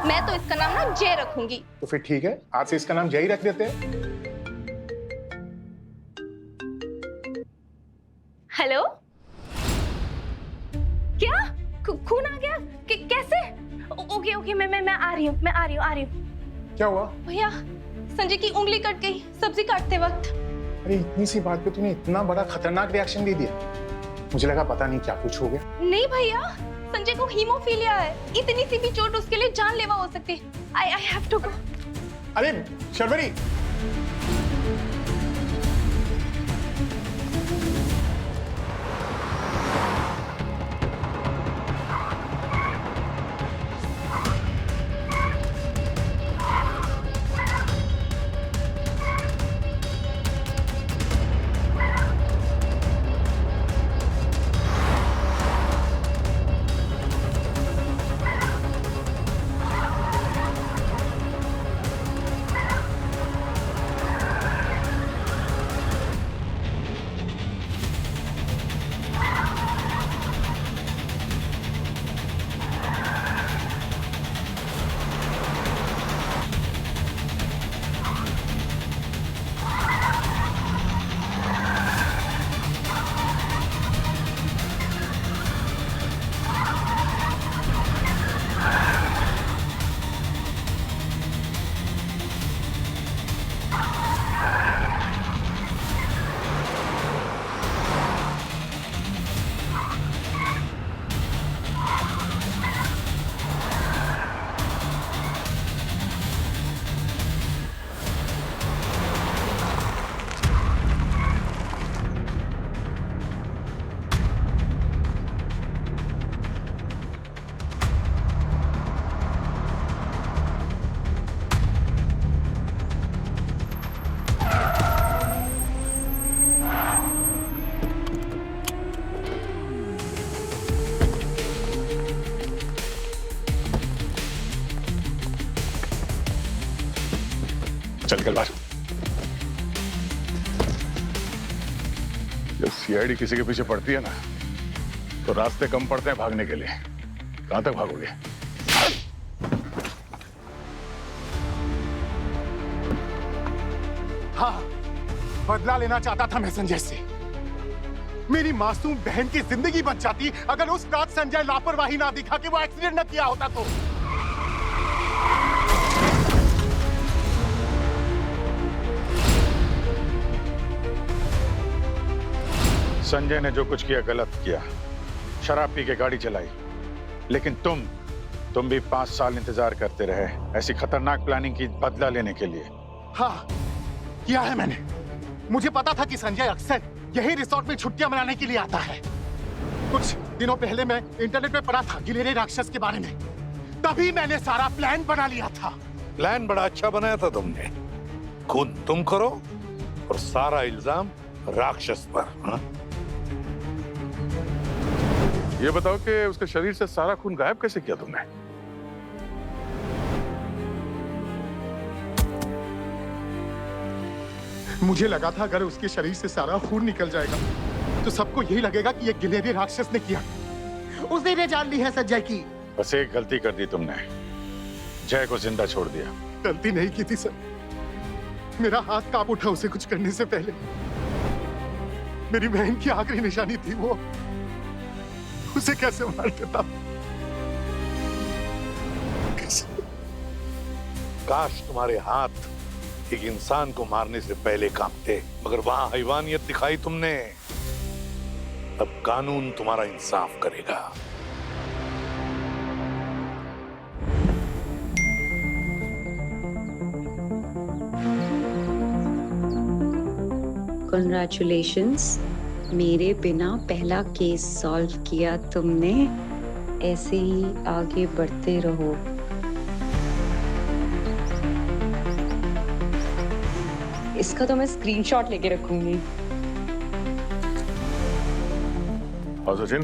S11: मैं तो इसका नाम ना जय रखूंगी।
S2: तो फिर ठीक है, आज से इसका नाम जय ही रख देते हैं।
S11: हेलो, क्या खून आ गया? कैसे? ओके ओके, मैं आ रही हूँ।
S2: क्या हुआ?
S11: भैया, संजय की उंगली कट गई सब्जी काटते वक्त।
S2: अरे इतनी सी बात पे तूने इतना बड़ा खतरनाक रिएक्शन दे दिया। मुझे लगा पता नहीं क्या कुछ हो गया।
S11: नहीं भैया, संजय को हीमोफीलिया है। इतनी सी भी चोट उसके लिए जानलेवा हो सकती है। I have to go.
S2: अरे शर्वरी,
S3: चल निकल बाहर। जब सीआईडी किसी के पीछे पड़ती है ना, तो रास्ते कम पड़ते हैं भागने के लिए। कहां तक भागोगे?
S2: हाँ, बदला लेना चाहता था मैं संजय से। मेरी मासूम बहन की जिंदगी बच जाती अगर उस रात संजय लापरवाही ना दिखा कि वो एक्सीडेंट न किया होता तो।
S9: संजय ने जो कुछ किया गलत किया, शराब पी के गाड़ी चलाई, लेकिन तुम भी 5 साल इंतजार करते रहे ऐसी खतरनाक प्लानिंग की बदला लेने के लिए।
S2: हाँ, किया है मैंने।
S15: मुझे पता था कि संजय अक्सर यही रिसोर्ट में छुट्टियां मनाने के लिए आता है। कुछ दिनों पहले मैं इंटरनेट पे पढ़ा था गिलहरी राक्षस के बारे में, तभी मैंने सारा प्लान बना लिया था।
S9: प्लान बड़ा अच्छा बनाया था तुमने। खुद तुम करो और सारा इल्जाम राक्षस पर। हाँ?
S3: ये बताओ कि उसके शरीर से सारा खून गायब कैसे किया तुमने?
S15: मुझे लगा था अगर उसके शरीर से सारा खून निकल जाएगा तो सबको यही लगेगा कि ये गिलहरी राक्षस ने किया। उसने ये जान ली है संजय की।
S3: बस एक गलती कर दी तुमने, जय को जिंदा छोड़ दिया।
S15: गलती नहीं की थी सर, मेरा हाथ कांप उठा उसे कुछ करने से पहले। मेरी बहन की आखिरी निशानी थी वो, उसे कैसे मार देता।
S9: काश तुम्हारे हाथ एक इंसान को मारने से पहले कांपते, मगर वहां हैवानियत दिखाई तुमने। अब कानून तुम्हारा इंसाफ करेगा।
S16: Congratulations, मेरे बिना पहला केस सॉल्व किया तुमने। ऐसे ही आगे बढ़ते रहो। इसका तो मैं स्क्रीनशॉट लेके रखूंगी।
S3: और सचिन,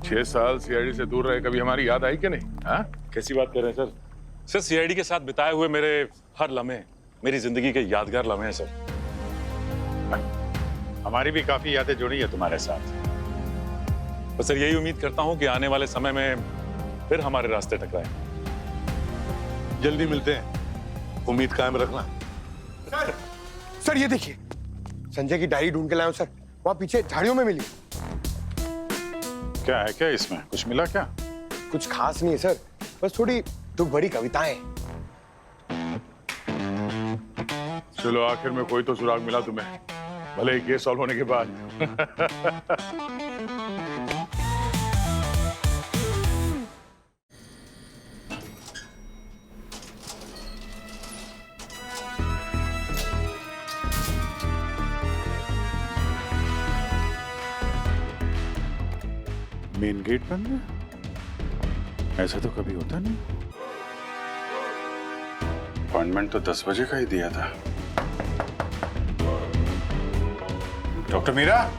S3: 6 साल सीआईडी से दूर रहे, कभी हमारी याद आई कि नहीं? हाँ?
S13: कैसी बात कर रहे हैं सर? सर सीआईडी के साथ बिताए हुए मेरे हर लम्हे मेरी जिंदगी के यादगार लम्हे हैं सर।
S9: हमारी भी काफी यादें जुड़ी है तुम्हारे साथ।
S13: बस सर यही उम्मीद करता हूं कि आने वाले समय में फिर हमारे रास्ते टकराएं।
S9: जल्दी मिलते हैं, उम्मीद कायम रखना।
S5: सर ये देखिए, संजय की डायरी ढूंढ के लाया हूं सर, वहां पीछे झाड़ियों में मिली।
S3: क्या है क्या इसमें? कुछ मिला क्या?
S5: कुछ खास नहीं है सर, बस थोड़ी दुख भरी कविताएं।
S3: चलो आखिर में कोई तो सुराग मिला तुम्हें, भले ही केस सॉल्व होने के बाद।
S9: मेन गेट बंद है? ऐसा तो कभी होता नहीं।
S3: अपॉइंटमेंट तो 10 बजे का ही दिया था। Doctor Meera,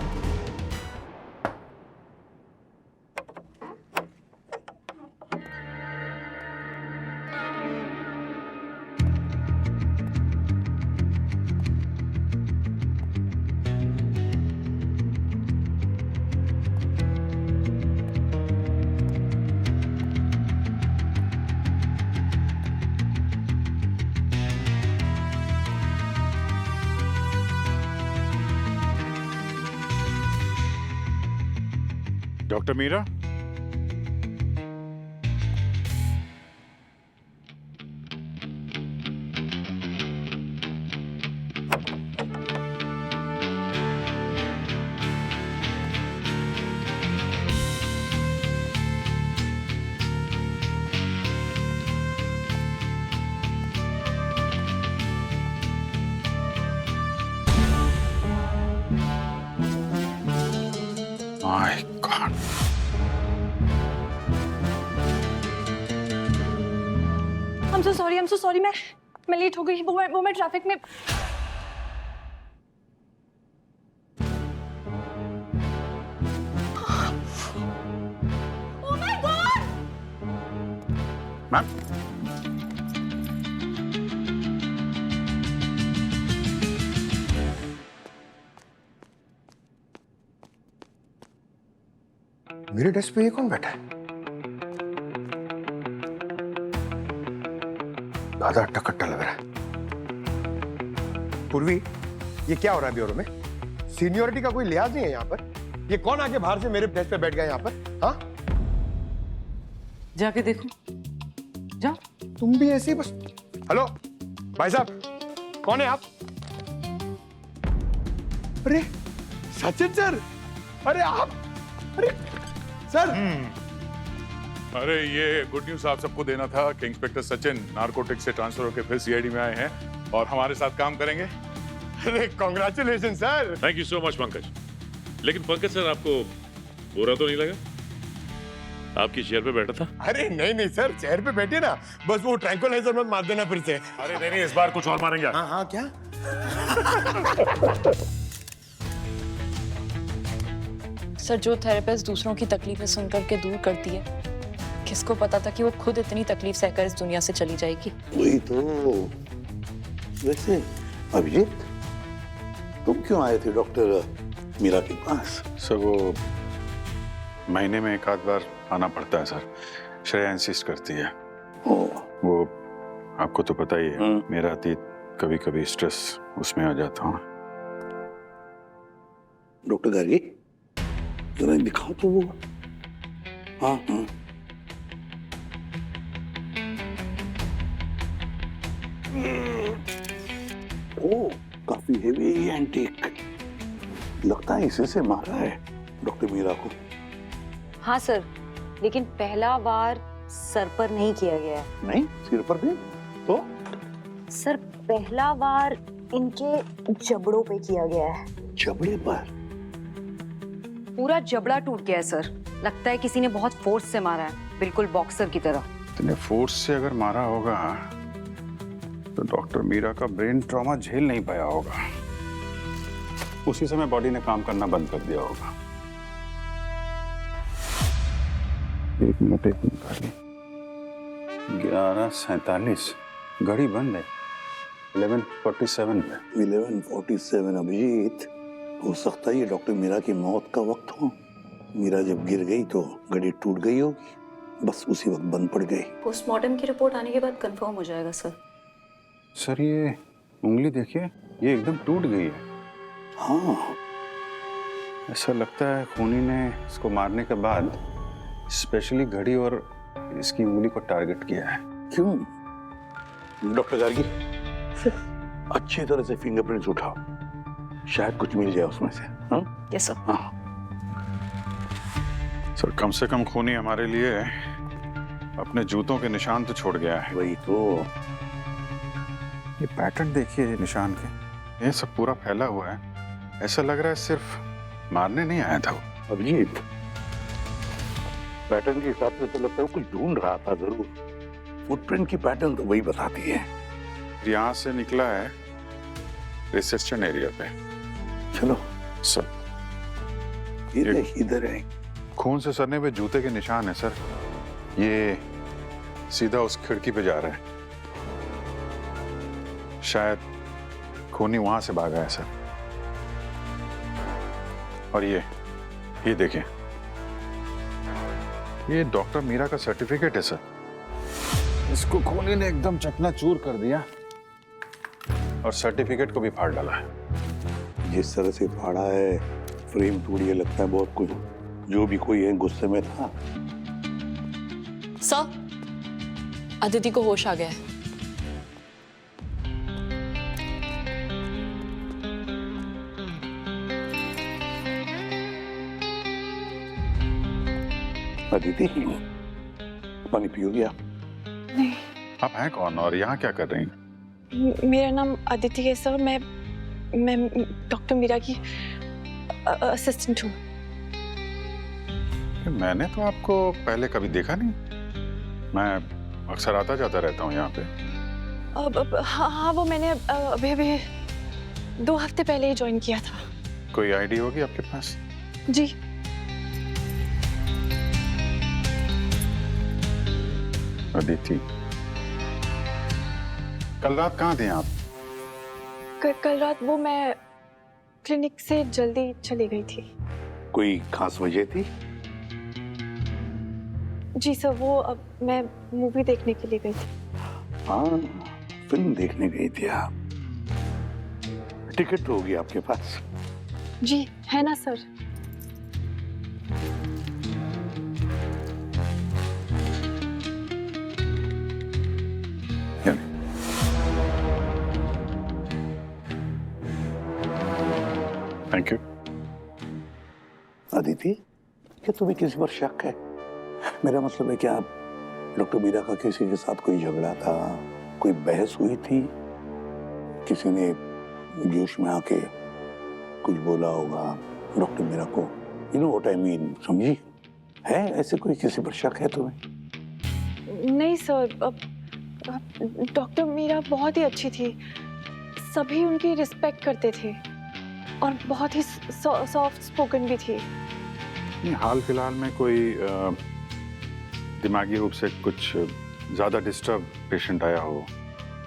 S9: doctor Meera,
S3: my God,
S11: I'm so sorry, मैं लेट हो गई। वो मैं ट्रैफिक में। Oh my God!
S3: मैम,
S5: मेरे डेस्क पे ये कौन बैठा है? दादा अट्टा कट्टा लग रहा है। पूर्वी, ये क्या हो रहा है ब्यूरो में? सीनियरिटी का कोई लिहाज नहीं है यहाँ पर। ये कौन आके बाहर से मेरे डेस्क पे बैठ गया यहाँ पर? हाँ,
S7: जाके देखो, जाओ।
S5: तुम भी ऐसे ही बस। हेलो भाई साहब, कौन है आप? अरे सचिन सर, अरे आप, अरे सर।
S3: अरे ये गुड न्यूज आप सबको देना था कि इंस्पेक्टर सचिन नारकोटिक्स से ट्रांसफर होकर फिर सीआईडी में आए हैं और हमारे साथ काम करेंगे।
S5: अरे congratulation sir.
S13: Thank you so much Pankaj. लेकिन पंकज सर, आपको बुरा तो नहीं लगा? आपकी चेयर पे बैठा था।
S5: अरे नहीं नहीं सर, चेयर पे बैठे ना, बस वो ट्रैंक्विलाइजर मत मार देना फिर से।
S13: अरे नहीं नहीं, इस बार कुछ और मारेंगे।
S5: हाँ हाँ, क्या?
S17: सर, जो थेरेपिस्ट दूसरों की तकलीफें सुनकर के दूर करती है, किसको पता था कि वो खुद इतनी तकलीफ सहकर इस दुनिया से चली जाएगी।
S18: वही तो। वैसे अभिजीत, तुम क्यों आए थे डॉक्टर मीरा के पास?
S3: सर वो महीने में एक आध बार आना पड़ता है सर। श्रेया इंसिस्ट करती है। वो आपको तो पता ही है, मेरा अतीत कभी कभी स्ट्रेस उसमें आ जाता हूँ।
S18: डॉक्टर गार्गी, जरा दिखाओ तो वो। हाँ हाँ, ओ काफी हेवी एंटीक। लगता है इसी से मारा है डॉक्टर मीरा को।
S4: हाँ सर, लेकिन पहला वार सर पर नहीं किया गया है।
S18: नहीं, सिर पर भी तो?
S4: सर, पहला वार इनके जबड़ों पे किया गया है।
S18: जबड़े पर?
S4: पूरा जबड़ा टूट गया है सर। लगता है किसी ने बहुत फोर्स से मारा है, बिल्कुल बॉक्सर की तरह।
S3: इतने फोर्स से अगर मारा होगा तो डॉक्टर मीरा का ब्रेन ट्रॉमा झेल नहीं पाया होगा। उसी समय बॉडी ने काम करना बंद कर दिया होगा। एक मिनट 11:47, घड़ी बंद है। 11:47 पे।
S18: 11:47 अभिजीत, हो सकता है ये डॉक्टर मीरा की मौत का वक्त हो। मीरा जब गिर गई तो घड़ी टूट गई होगी, बस उसी वक्त बंद पड़ गई।
S17: पोस्टमार्टम की रिपोर्ट आने के बाद कंफर्म हो जाएगा सर।
S3: सर ये उंगली देखिए, ये एकदम टूट गई है।
S18: हाँ,
S3: ऐसा लगता है खूनी ने इसको मारने के बाद स्पेशली घड़ी और इसकी उंगली को टारगेट किया है।
S18: क्यों? डॉक्टर गार्गी, अच्छी तरह से फिंगरप्रिंट्स उठाओ, शायद कुछ मिल जाए उसमें से। हाँ?
S17: Yes sir.
S18: हाँ।
S3: सर कम से कम खूनी हमारे लिए अपने जूतों के निशान तो छोड़ गया है।
S18: वही तो।
S3: ये पैटर्न देखिए निशान के, ये सब पूरा फैला हुआ है। ऐसा लग रहा है सिर्फ मारने नहीं आया था वो।
S18: अभिजीत, पैटर्न के हिसाब से तो लगता है कुछ ढूंढ रहा था जरूर। फुटप्रिंट की पैटर्न तो वही बताती है।
S3: यहाँ से निकला है रिसेप्शन एरिया पे।
S18: चलो
S3: सर,
S18: इधर है।
S3: खून से सने हुए जूते के निशान है सर। ये सीधा उस खिड़की पे जा रहा है। शायद खूनी वहां से भागा है सर। और ये देखिए, ये डॉक्टर मीरा का सर्टिफिकेट है सर। इसको खूनी ने एकदम चकनाचूर कर दिया और सर्टिफिकेट को भी फाड़ डाला है।
S18: जिस तरह से फाड़ा है, फ्रेम टूट गया, लगता है बहुत कुछ। जो भी कोई है गुस्से में था।
S17: सर, अदिति को होश आ गया है।
S18: अदिति, पानी पियोगे आप?
S17: नहीं।
S3: आप हैं कौन और यहाँ क्या कर रही हैं?
S17: मेरा नाम अदिति है सर। मैं डॉक्टर मीरा की असिस्टेंट हूँ।
S3: मैंने तो आपको पहले कभी देखा नहीं। मैं अक्सर आता जाता रहता हूँ यहाँ पे।
S17: हाँ, वो मैंने अभी 2 हफ्ते पहले ही ज्वाइन किया था।
S3: कोई आईडी होगी आपके पास?
S17: जी।
S3: अदिति, कल रात कहाँ थे आप?
S17: कल रात वो मैं क्लिनिक से जल्दी चली गई थी।
S18: कोई खास वजह थी?
S17: जी सर, वो अब मैं मूवी देखने के लिए गई थी।
S18: हाँ, फिल्म देखने गई थी आप। टिकट तो होगी आपके पास?
S17: जी है ना सर।
S3: Thank you.
S18: अदिति, क्या तुम्हें किसी पर शक है? मेरा मतलब है कि आप डॉक्टर मीरा का किसी के साथ कोई झगड़ा था, कोई बहस हुई थी, किसी ने जोश में आके कुछ बोला होगा डॉक्टर मीरा को, you know what I mean, समझी? है ऐसे कोई किसी पर शक है तुम्हें?
S19: नहीं सर, डॉक्टर मीरा बहुत ही अच्छी थी, सभी उनकी रिस्पेक्ट करते थे और बहुत ही सॉफ्ट स्पोकन भी थी।
S9: हाल फिलहाल में कोई दिमागी रूप से कुछ ज्यादा डिस्टर्ब पेशेंट आया हो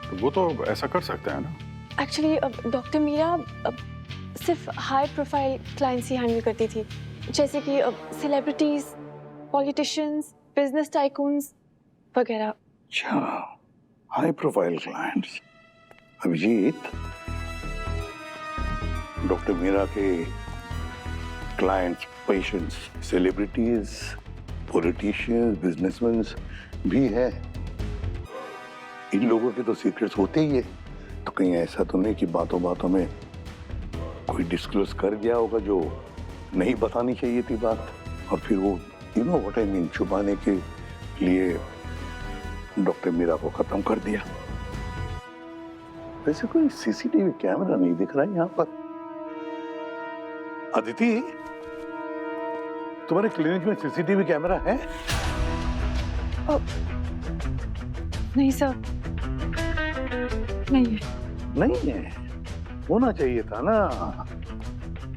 S9: तो वो तो ऐसा कर सकते हैं ना?
S19: एक्चुअली डॉक्टर मीरा सिर्फ हाई प्रोफाइल क्लाइंट्स ही हैंडल करती थी, जैसे कि सेलिब्रिटीज, पॉलिटिशियंस, बिजनेस टाइकून्स वगैरह।
S18: अच्छा, high profile clients. Abhijit, doctor Meera के clients, patients, celebrities, politicians, businessman भी है। इन लोगों के तो सीक्रेट्स होते ही है, तो कहीं ऐसा तो नहीं कि बातों बातों में कोई डिस्क्लोज कर गया होगा जो नहीं बतानी चाहिए थी बात, और फिर वो you know what I mean छुपाने के लिए डॉक्टर मीरा को खत्म कर दिया। वैसे कोई सीसीटीवी कैमरा नहीं दिख रहा है यहाँ पर। अदिति, तुम्हारे क्लिनिक में सीसीटीवी कैमरा है?
S19: नहीं सर, नहीं है।
S18: नहीं है, होना चाहिए था ना,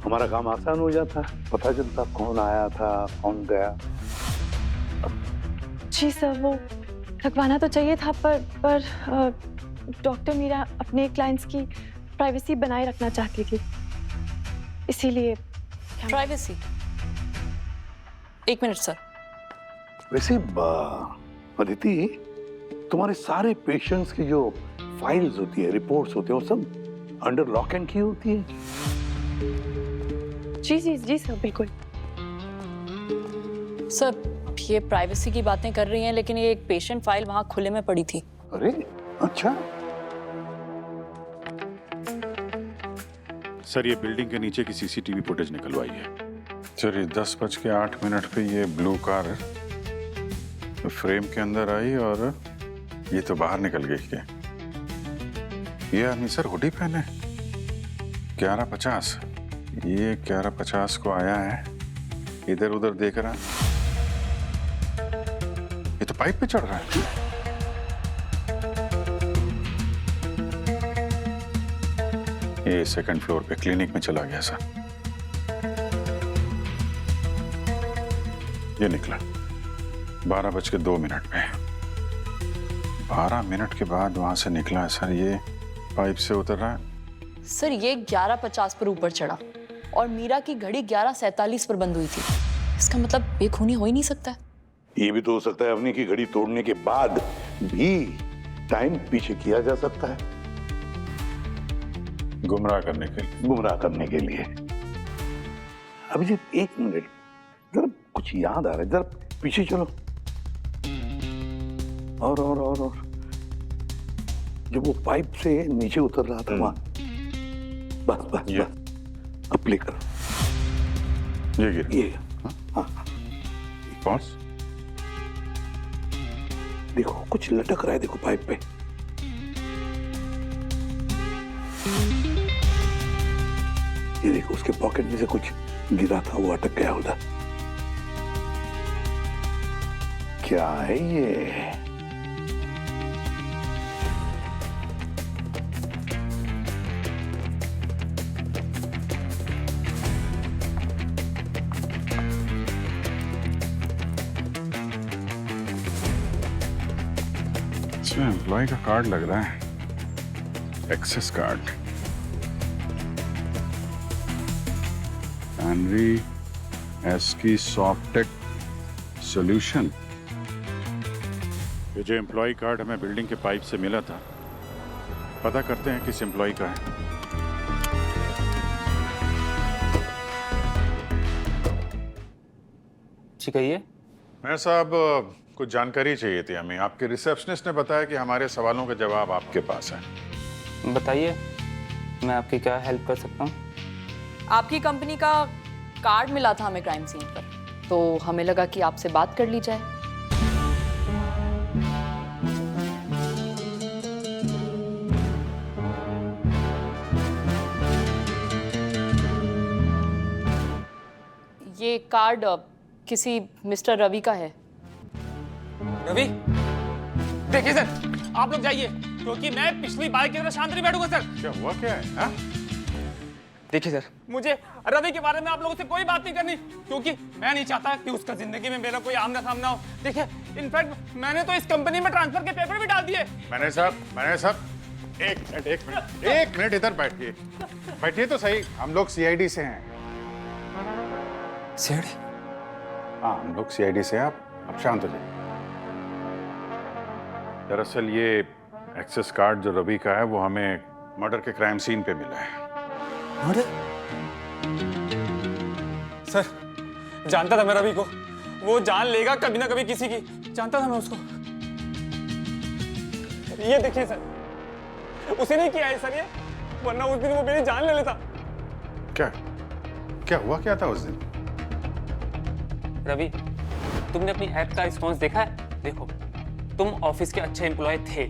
S18: हमारा काम आसान हो जाता, पता चलता कौन आया था कौन गया।
S19: जी सर, वो लगवाना तो चाहिए था, पर डॉक्टर मीरा अपने क्लाइंट्स की प्राइवेसी बनाए रखना चाहती थी, इसीलिए।
S17: प्राइवेसी? एक मिनट सर।
S18: वैसे अदिति, तुम्हारे सारे पेशेंट्स की जो फाइल्स होती है, रिपोर्ट्स होती है, वो सब अंडर लॉक एंड की होती है?
S19: जी जी जी सर, बिल्कुल।
S17: सर, ये प्राइवेसी की बातें कर रही हैं, लेकिन ये एक पेशेंट फाइल वहां खुले में पड़ी थी।
S18: अरे अच्छा।
S9: सर, ये बिल्डिंग के नीचे की सीसीटीवी फुटेज निकलवाई है। सर, ये 10:08 पे ये ब्लू कार फ्रेम के अंदर आई और ये तो बाहर निकल गई है। ये आदमी सर हुडी पहने 11:50, ये 11:50 को आया है, इधर उधर देख रहा है, ये तो पाइप पे चढ़ रहा है। ये सेकंड फ्लोर पे क्लिनिक में चला गया सर। ये निकला 12:02 पे। 12 मिनट के बाद वहां से निकला है सर, ये पाइप से उतर रहा है।
S17: सर, ये 11:50 पर ऊपर चढ़ा और मीरा की घड़ी 11:47 पर बंद हुई थी। इसका मतलब बेखूनी हो ही नहीं सकता।
S18: ये भी तो हो सकता है अपनी की घड़ी तोड़ने के बाद भी टाइम पीछे किया जा सकता है,
S9: गुमराह करने के लिए।
S18: गुमराह करने के लिए। अभिजीत, एक मिनट, जरा कुछ याद आ रहा है, जरा पीछे चलो। और जब वो पाइप से नीचे उतर रहा था वहां, बस अब प्ले करो।
S9: ये गिर,
S18: ये हाँ,
S9: बॉस
S18: देखो कुछ लटक रहा है, देखो पाइप पे। ये देखो उसके पॉकेट में से कुछ गिरा था, वो अटक गया उधर। क्या है ये?
S9: इसमें एम्प्लॉय का कार्ड लग रहा है, एक्सेस कार्ड। एनरी एसकी सॉफ्टेक सॉल्यूशन। ये जो एम्प्लॉय कार्ड हमें बिल्डिंग के पाइप से मिला था, पता करते हैं किस एम्प्लॉय का है।
S6: जी कहिए।
S9: मैं साहब कुछ जानकारी चाहिए थी हमें। आपके रिसेप्शनिस्ट ने बताया कि हमारे सवालों के जवाब आपके पास है।
S6: बताइए, मैं आपकी क्या हेल्प कर सकता हूँ?
S17: आपकी कंपनी का कार्ड मिला था हमें क्राइम सीन पर, तो हमें लगा कि आपसे बात कर ली जाए। ये कार्ड किसी मिस्टर रवि का है।
S8: रवि, देखिए सर, आप लोग जाइए क्योंकि मैं पिछली बार की तरह शांत नहीं बैठूंगा सर।
S3: क्या हुआ, क्या है? हाँ?
S8: देखिए सर, मुझे रवि के बारे में आप लोगों से कोई बात नहीं करनी क्योंकि मैं नहीं चाहता कि उसका जिंदगी में मेरा कोई आमना सामना हो। देखिए, इनफैक्ट मैंने तो इस कंपनी में ट्रांसफर के पेपर भी डाल दिए।
S3: मैंने साहब एक मिनट इधर बैठिए तो सही। हम लोग सीआईडी से हैं।
S8: सीआईडी?
S3: हाँ, हम लोग सीआईडी से हैं। आप शांत हो जाइए। दरअसल ये एक्सेस कार्ड जो रवि का है वो हमें मर्डर के क्राइम सीन पे मिला है।
S8: सर, जानता था मैं रवि को, वो जान लेगा कभी ना कभी किसी की, जानता था मैं उसको। ये देखिए सर, उसे नहीं किया है सर ये, वरना उस दिन वो मेरी जान ले लेता।
S3: क्या हुआ क्या था उस दिन?
S8: रवि, तुमने अपनी ऐप का रिस्पॉन्स देखा है? देखो, तुम ऑफिस के अच्छे एम्प्लॉय थे,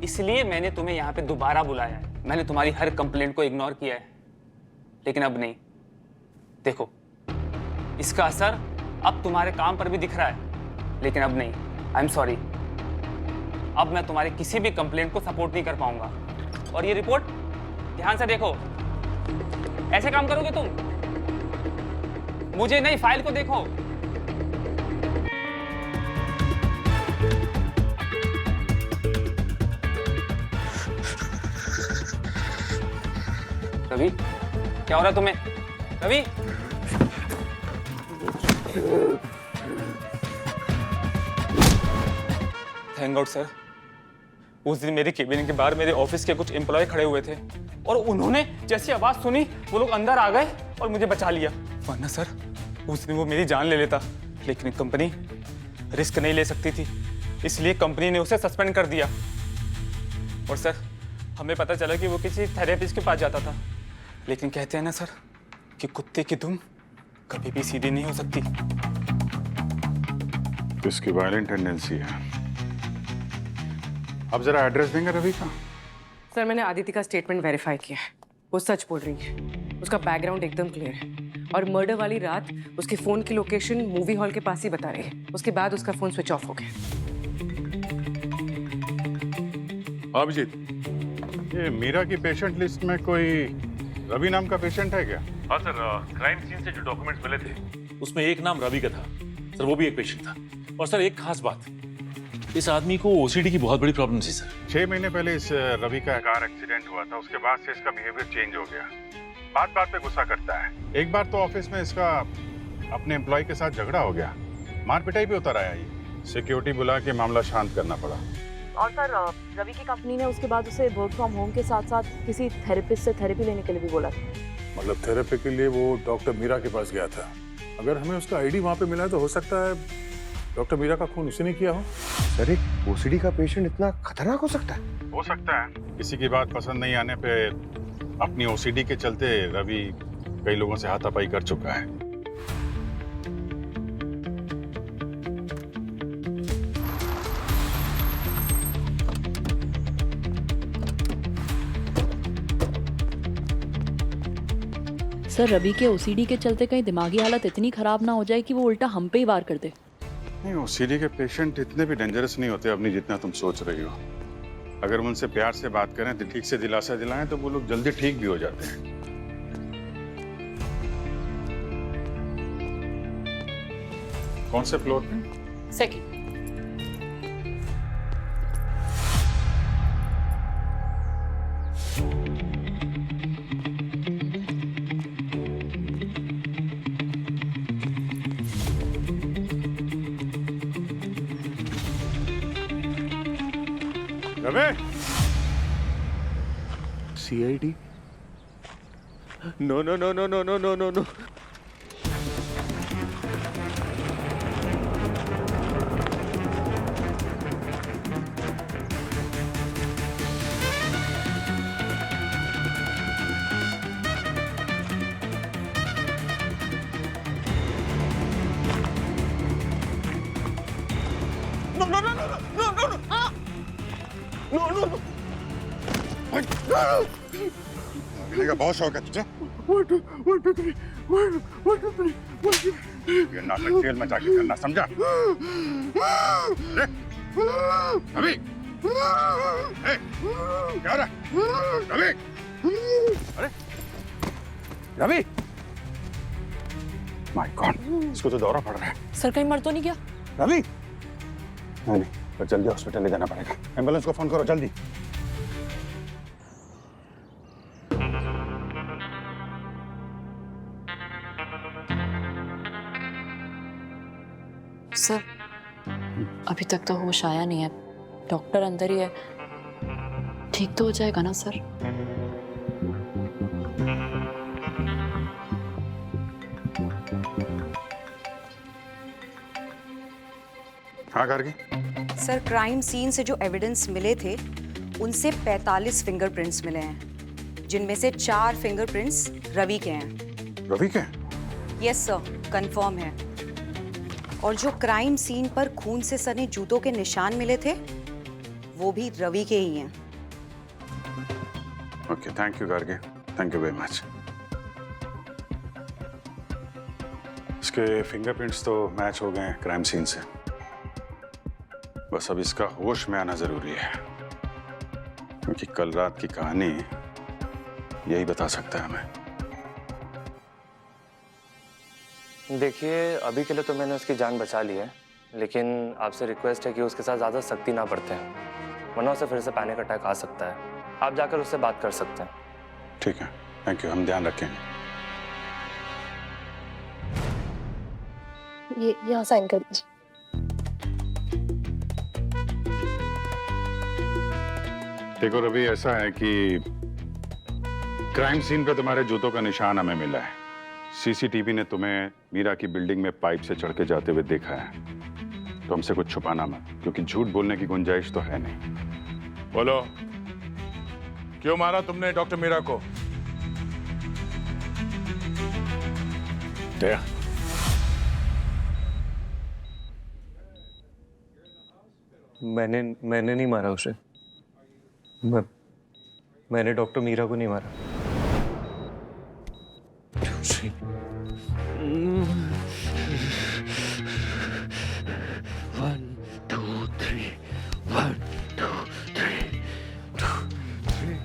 S8: इसलिए मैंने तुम्हें यहाँ पे दोबारा बुलाया है। मैंने तुम्हारी हर कंप्लेंट को इग्नोर किया है, लेकिन अब नहीं। देखो, इसका असर अब तुम्हारे काम पर भी दिख रहा है, लेकिन अब नहीं। आई एम सॉरी, अब मैं तुम्हारी किसी भी कंप्लेंट को सपोर्ट नहीं कर पाऊंगा। और ये रिपोर्ट ध्यान से देखो। ऐसे काम करोगे तुम? मुझे नहीं, फाइल को देखो। रवि, क्या हो रहा है तुम्हें? रवि, थैंक गॉड सर, उस दिन मेरी केबिन के बाहर मेरे ऑफिस के कुछ एम्प्लॉय खड़े हुए थे और उन्होंने जैसी आवाज सुनी वो लोग अंदर आ गए और मुझे बचा लिया। वरना सर, उस दिन वो मेरी जान ले लेता, लेकिन कंपनी रिस्क नहीं ले सकती थी, इसलिए कंपनी ने उसे सस्पेंड कर दिया। और सर, हमें पता चला कि वो किसी थेरेपिस्ट के पास जाता था, लेकिन कहते हैं ना सर कि कुत्ते की दुम कभी भी सीधी नहीं हो सकती।
S3: इसकी वायलेंट टेंडेंसी है। अब जरा एड्रेस देंगे रवि का?
S7: सर, मैंने आदित्य का स्टेटमेंट वेरीफाई किया है, वो सच बोल रही है। उसका बैकग्राउंड एकदम क्लियर है और मर्डर वाली रात उसके फोन की लोकेशन मूवी हॉल के पास ही बता रही है। उसके बाद उसका फोन स्विच ऑफ हो गया।
S3: अभिजीत, ये मीरा की पेशेंट लिस्ट में कोई रवि नाम का पेशेंट है क्या?
S13: हाँ सर, क्राइम सीन से जो डॉक्यूमेंट्स मिले थे उसमें एक नाम रवि का था सर, वो भी एक पेशेंट था। और सर, एक खास बात, इस आदमी को ओसीडी की बहुत बड़ी प्रॉब्लम थी सर।
S3: 6 महीने पहले इस रवि का कार एक्सीडेंट हुआ था, उसके बाद से इसका बिहेवियर चेंज हो गया। बात बात पे गुस्सा करता है। एक बार तो ऑफिस में इसका अपने एम्प्लॉय के साथ झगड़ा हो गया, मार पिटाई पे उतर आया। ये सिक्योरिटी बुला के मामला शांत करना पड़ा।
S17: और सर, रवि की कंपनी ने उसके बाद उसे वर्क फ्रॉम होम के साथ साथ किसी थेरेपिस्ट से थेरेपी लेने के लिए भी बोला था।
S9: मतलब थेरेपी के लिए वो डॉक्टर मीरा के पास गया था। अगर हमें उसका आईडी वहां पे मिला है तो हो सकता है डॉक्टर मीरा का खून उसी ने किया हो।
S5: सर, एक ओसीडी का पेशेंट इतना खतरनाक हो सकता है?
S3: हो सकता है। किसी की बात पसंद नहीं आने पे अपनी ओसीडी के चलते रवि कई लोगों से हाथापाई कर चुका है।
S17: सर, रवि के ओसीडी के चलते कहीं दिमागी हालत इतनी खराब ना हो जाए कि वो उल्टा हम पे ही वार कर दे।
S3: नहीं, ओसीडी के पेशेंट इतने भी डेंजरस नहीं होते अपनी जितना तुम सोच रही हो। अगर उनसे प्यार से बात करें तो ठीक से दिलासा दिलाएं तो वो लोग जल्दी ठीक भी हो जाते हैं। कौन से फ्लोर पे?
S17: Second.
S18: CID?
S2: No no no no no no no no no.
S3: मिलने का बहुत शौक है तुझे?
S15: 1 2 3 1 2 3
S3: ये नाटक जेल में जाके करना, समझा? रवि, क्या रहा? रवि, अरे रवि, माय गॉड, इसको तो दौरा पड़ रहा है।
S17: सर कहीं मर तो नहीं गया?
S3: रवि, नहीं, पर जल्दी हॉस्पिटल ले जाना पड़ेगा। एम्बुलेंस को फोन करो जल्दी।
S17: सर अभी तक तो होश आया नहीं है, डॉक्टर अंदर ही है, ठीक तो हो जाएगा ना सर?
S3: हाँ करके
S4: सर, क्राइम सीन से जो एविडेंस मिले थे उनसे 45 फिंगरप्रिंट्स मिले हैं, जिनमें से 4 फिंगरप्रिंट्स रवि के हैं।
S3: रवि के?
S4: यस सर, कंफर्म है। और जो क्राइम सीन पर खून से सने जूतों के निशान मिले थे वो भी रवि के ही हैं।
S3: Okay, thank you गार्गे, thank you very much. इसके फिंगरप्रिंट्स तो मैच हो गए हैं क्राइम सीन से, बस अब इसका होश में आना जरूरी है, क्योंकि कल रात की कहानी यही बता सकता है हमें।
S20: देखिए, अभी के लिए तो मैंने उसकी जान बचा ली है, लेकिन आपसे रिक्वेस्ट है कि उसके साथ ज़्यादा सख्ती ना बरतें, वरना उसे फिर से पैनिक अटैक आ सकता है। आप जाकर उससे बात कर सकते हैं।
S3: ठीक है, थैंक यू, हम ध्यान रखेंगे।
S19: ये यहाँ साइन कर दीजिए।
S3: देखो रवि, ऐसा है कि क्राइम सीन पे तुम्हारे जूतों का निशान हमें मिला है। सीसीटीवी ने तुम्हें मीरा की बिल्डिंग में पाइप से चढ़ के जाते हुए देखा है, तो हमसे कुछ छुपाना मत, क्योंकि झूठ बोलने की गुंजाइश तो है नहीं।
S9: बोलो, क्यों मारा तुमने डॉक्टर मीरा को? दया,
S20: मैंने नहीं मारा उसे। मैंने डॉक्टर मीरा को नहीं मारा।
S18: One, two, three. 1 2 3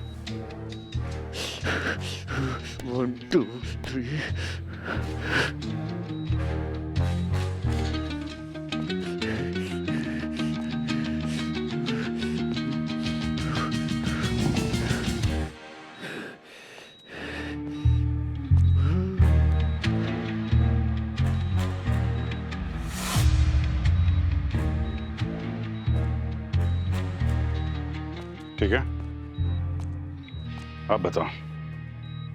S18: 1 2 3
S3: ठीक है, अब बताओ।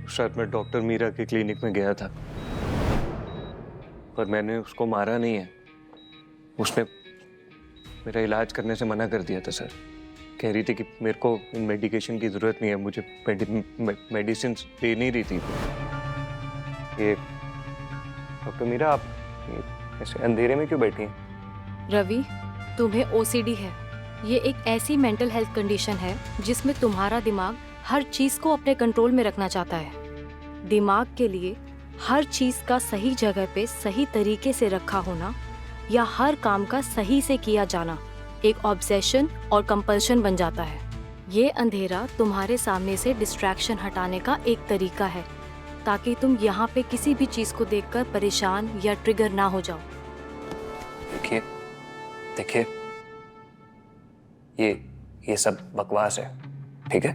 S20: शायद मैं डॉक्टर मीरा के क्लिनिक में गया था, पर मैंने उसको मारा नहीं है। उसने मेरा इलाज करने से मना कर दिया था सर। कह रही थी कि मेरे को मेडिकेशन की ज़रूरत नहीं है, मुझे मेडिसिन दे नहीं रही थी। ये डॉक्टर मीरा, आप ऐसे अंधेरे में क्यों बैठी हैं?
S21: रवि, तुम्हें ओसीडी है। ये एक ऐसी मेंटल हेल्थ कंडीशन है जिसमें तुम्हारा दिमाग हर चीज को अपने कंट्रोल में रखना चाहता है। दिमाग के लिए हर चीज का सही जगह पे सही तरीके से रखा होना या हर काम का सही से किया जाना एक ऑब्सेशन और कंपल्शन बन जाता है। ये अंधेरा तुम्हारे सामने से डिस्ट्रैक्शन हटाने का एक तरीका है, ताकि तुम यहाँ पे किसी भी चीज को देखकर परेशान या ट्रिगर ना हो जाओ।
S20: देखिए, ये सब बकवास है, ठीक है?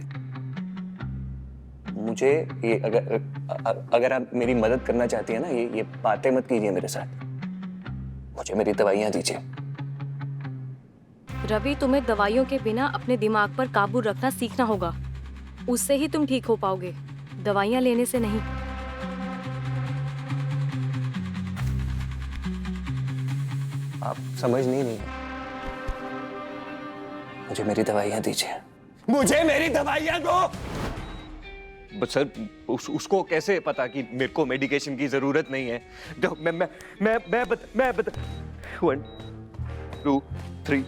S20: मुझे ये अगर आप मेरी मदद करना चाहती है ना, ये बातें मत कीजिए मेरे साथ। मुझे मेरी दवाइयां दीजिए।
S21: रवि, तुम्हें दवाइयों के बिना अपने दिमाग पर काबू रखना सीखना होगा। उससे ही तुम ठीक हो पाओगे, दवाइयां लेने से नहीं।
S20: आप समझ नहीं रही। मुझे मेरी दवाइयां दीजिए।
S14: मुझे मेरी दवाइयां दो। बस सर, उसको कैसे पता कि मेरे को मेडिकेशन की जरूरत नहीं है? मैं 1 2 3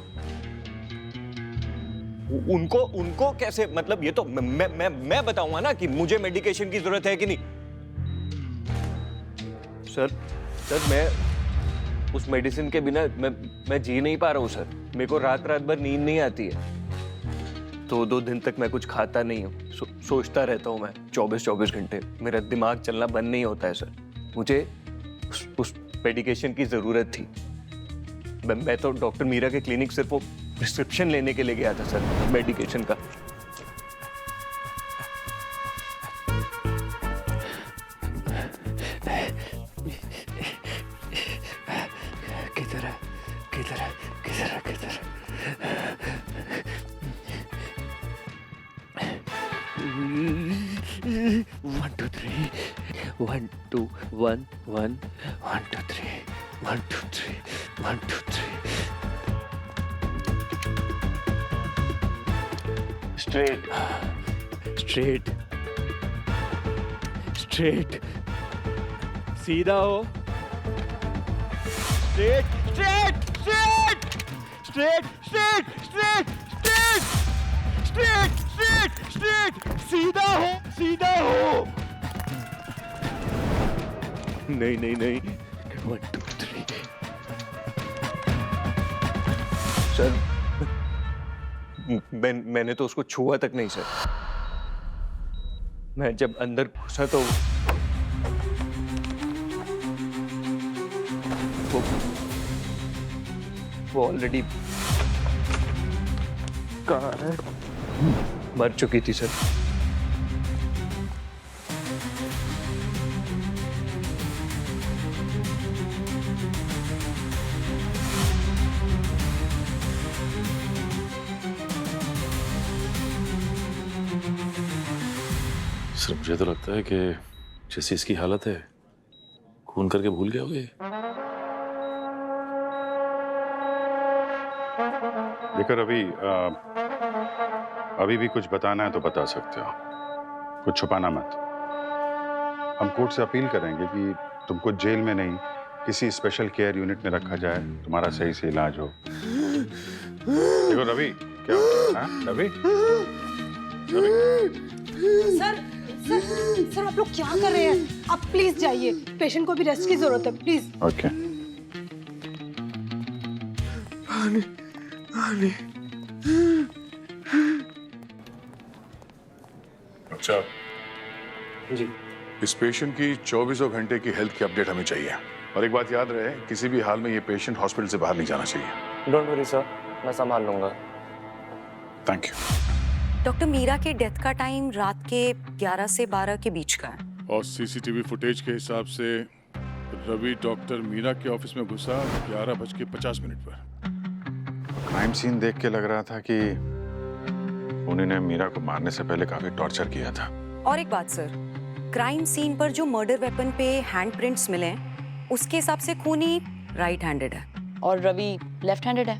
S14: उनको उनको कैसे, मतलब ये तो मैं बताऊंगा ना कि मुझे मेडिकेशन की जरूरत है कि नहीं। सर मैं उस मेडिसिन के बिना मैं जी नहीं पा रहा हूँ सर। मेरे को रात भर नींद नहीं आती है। 2 दिन तक मैं कुछ खाता नहीं हूँ। सोचता रहता हूँ मैं 24 घंटे। मेरा दिमाग चलना बंद नहीं होता है सर। मुझे उस मेडिकेशन की जरूरत थी। मैं तो डॉक्टर मीरा के क्लिनिक सिर्फ वो प्रिस्क्रिप्शन लेने के लिए गया था सर, मेडिकेशन का।
S20: One, two, three. 1, 2, 1, 1, 1, 2, 3. 1, 2, 3. 1, 2, 3. Straight. सीधा हो. Straight. सीधा हो. नहीं. 1, 2, 3.
S14: सर मैंने तो उसको छुआ तक नहीं सर। मैं जब अंदर घुसा तो वो ऑलरेडी मर चुकी थी सर।
S13: सर मुझे तो लगता है कि जैसी इसकी हालत है, खून करके भूल गया होगे।
S3: देखो रवि, अभी भी कुछ बताना है तो बता सकते हो, कुछ छुपाना मत। हम कोर्ट से अपील करेंगे कि तुमको जेल में नहीं किसी स्पेशल केयर यूनिट में रखा जाए, तुम्हारा सही से इलाज हो। देखो रवि, क्या हो रहा है? रवि?
S1: सर आप लोग क्या कर रहे हैं? आप प्लीज जाइए, पेशेंट को भी रेस्ट की जरूरत है, प्लीज।
S3: ओके। अच्छा
S14: जी,
S3: इस पेशेंट की 24 घंटे की हेल्थ की अपडेट हमें चाहिए। और एक बात याद रहे, किसी भी हाल में ये पेशेंट हॉस्पिटल से बाहर नहीं जाना चाहिए।
S22: डोंट वरी सर, मैं संभाल लूंगा।
S3: Thank you.
S4: डॉक्टर मीरा के डेथ का टाइम रात के 11 से 12 के बीच का है।
S3: और सीसीटीवी फुटेज के हिसाब से रवि डॉक्टर मीरा के ऑफिस में घुसा 11:50 पर। क्राइम सीन देख के लग रहा था कि उन्होंने मीरा को मारने से पहले काफी टॉर्चर किया था।
S4: और एक बात सर, क्राइम सीन पर जो मर्डर वेपन पे हैंड प्रिंट्स मिले हैं, उसके हिसाब से खूनी राइट हैंडेड है
S17: और रवि लेफ्ट हैंडेड है।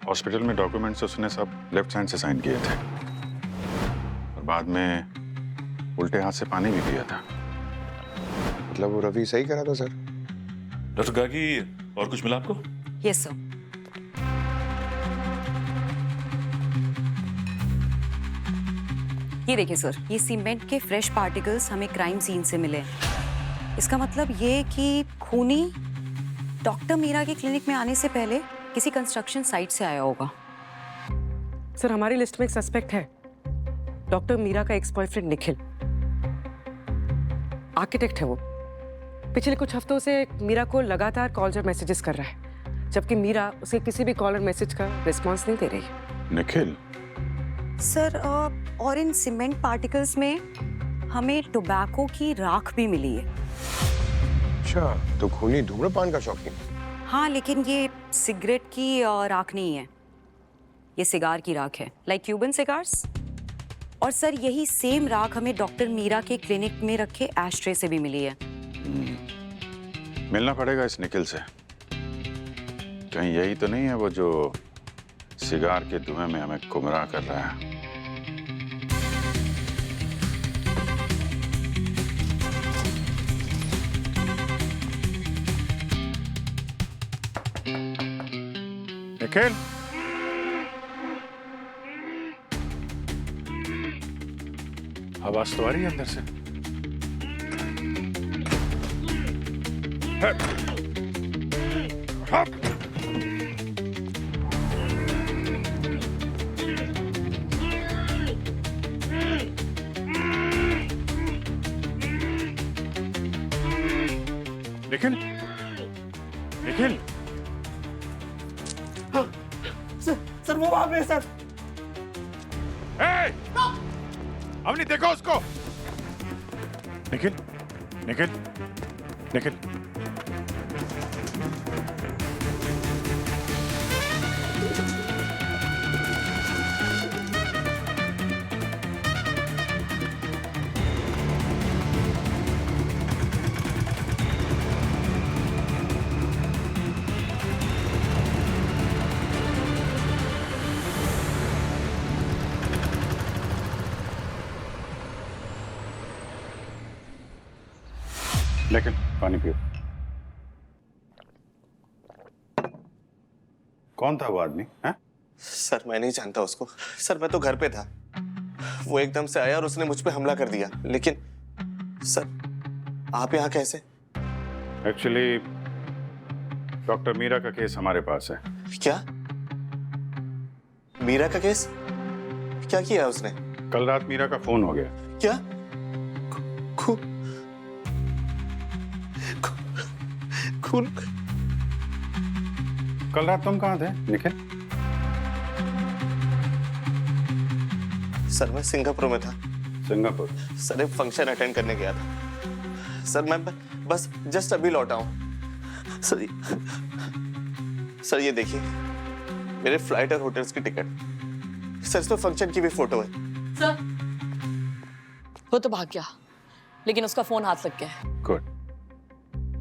S3: हॉस्पिटल में डॉक्यूमेंट्स उसने सब लेफ्ट हैंड से साइन किए थे और बाद में उल्टे हाथ से पानी भी पिया था।
S5: मतलब वो रवि सही करा था सर।
S13: डॉक्टर गागी, और कुछ मिला आपको?
S4: Yes sir. ये देखिए सर, ये सीमेंट के फ्रेश पार्टिकल्स हमें क्राइम सीन से मिले। इसका मतलब ये कि खूनी डॉक्टर मीरा के क्लिनिक में आने से पहले किसी कंस्ट्रक्शन साइट से आया होगा।
S7: सर हमारी लिस्ट में एक सस्पेक्ट है, डॉक्टर मीरा का एक्स बॉयफ्रेंड निखिल। आर्किटेक्ट है वो। पिछले कुछ हफ्तों से मीरा को लगातार कॉल्स और मैसेजेस कर रहा है, जबकि मीरा उसे किसी भी कॉल और मैसेज का रिस्पॉन्स नहीं दे रही।
S3: निखिल?
S4: सर और इन सीमेंट पार्टिकल्स में हमें टोबैको की राख भी मिली है।
S5: अच्छा, तो खूनी धूम्रपान का शौकीन?
S4: हाँ, लेकिन ये सिगरेट की राख नहीं है, ये सिगार की राख है, लाइक क्यूबन सिगार्स। और सर यही सेम राख हमें डॉक्टर मीरा के क्लिनिक में रखे एशट्रे से भी मिली है।
S3: मिलना पड़ेगा इस निखिल से। कहीं यही तो नहीं है वो जो सिगार के धुएं में हमें गुमराह कर रहा है? निखिल?
S9: आवाज तो आ रही है अंदर से। निखिल, निखिल,
S5: सर वो वहां पे सर।
S9: अवनी देखो उसको। निखिल, निखिल, निखिल। लेकिन पानी पियो। कौन था वो आदमी? हैं?
S2: सर मैं नहीं जानता उसको। सर मैं तो घर पे था, वो एकदम से आया और उसने मुझ पे हमला कर दिया। लेकिन सर आप यहाँ कैसे?
S9: एक्चुअली डॉक्टर मीरा का केस हमारे पास है।
S2: क्या? मीरा का केस? क्या किया उसने?
S9: कल रात मीरा का फोन हो गया।
S2: क्या? खून?
S9: कल रात तुम कहाँ थे निखिल?
S2: सर मैं सिंगापुर में था।
S9: सिंगापुर?
S2: सर एक फंक्शन अटेंड करने गया था। सर मैं बस जस्ट अभी लौटा हूँ। सर ये देखिए मेरे फ्लाइट और होटल्स की टिकट। सर इसमें फंक्शन की भी फोटो है।
S17: सर वो तो भाग गया, लेकिन उसका फोन हाथ लग गया है।
S9: गुड।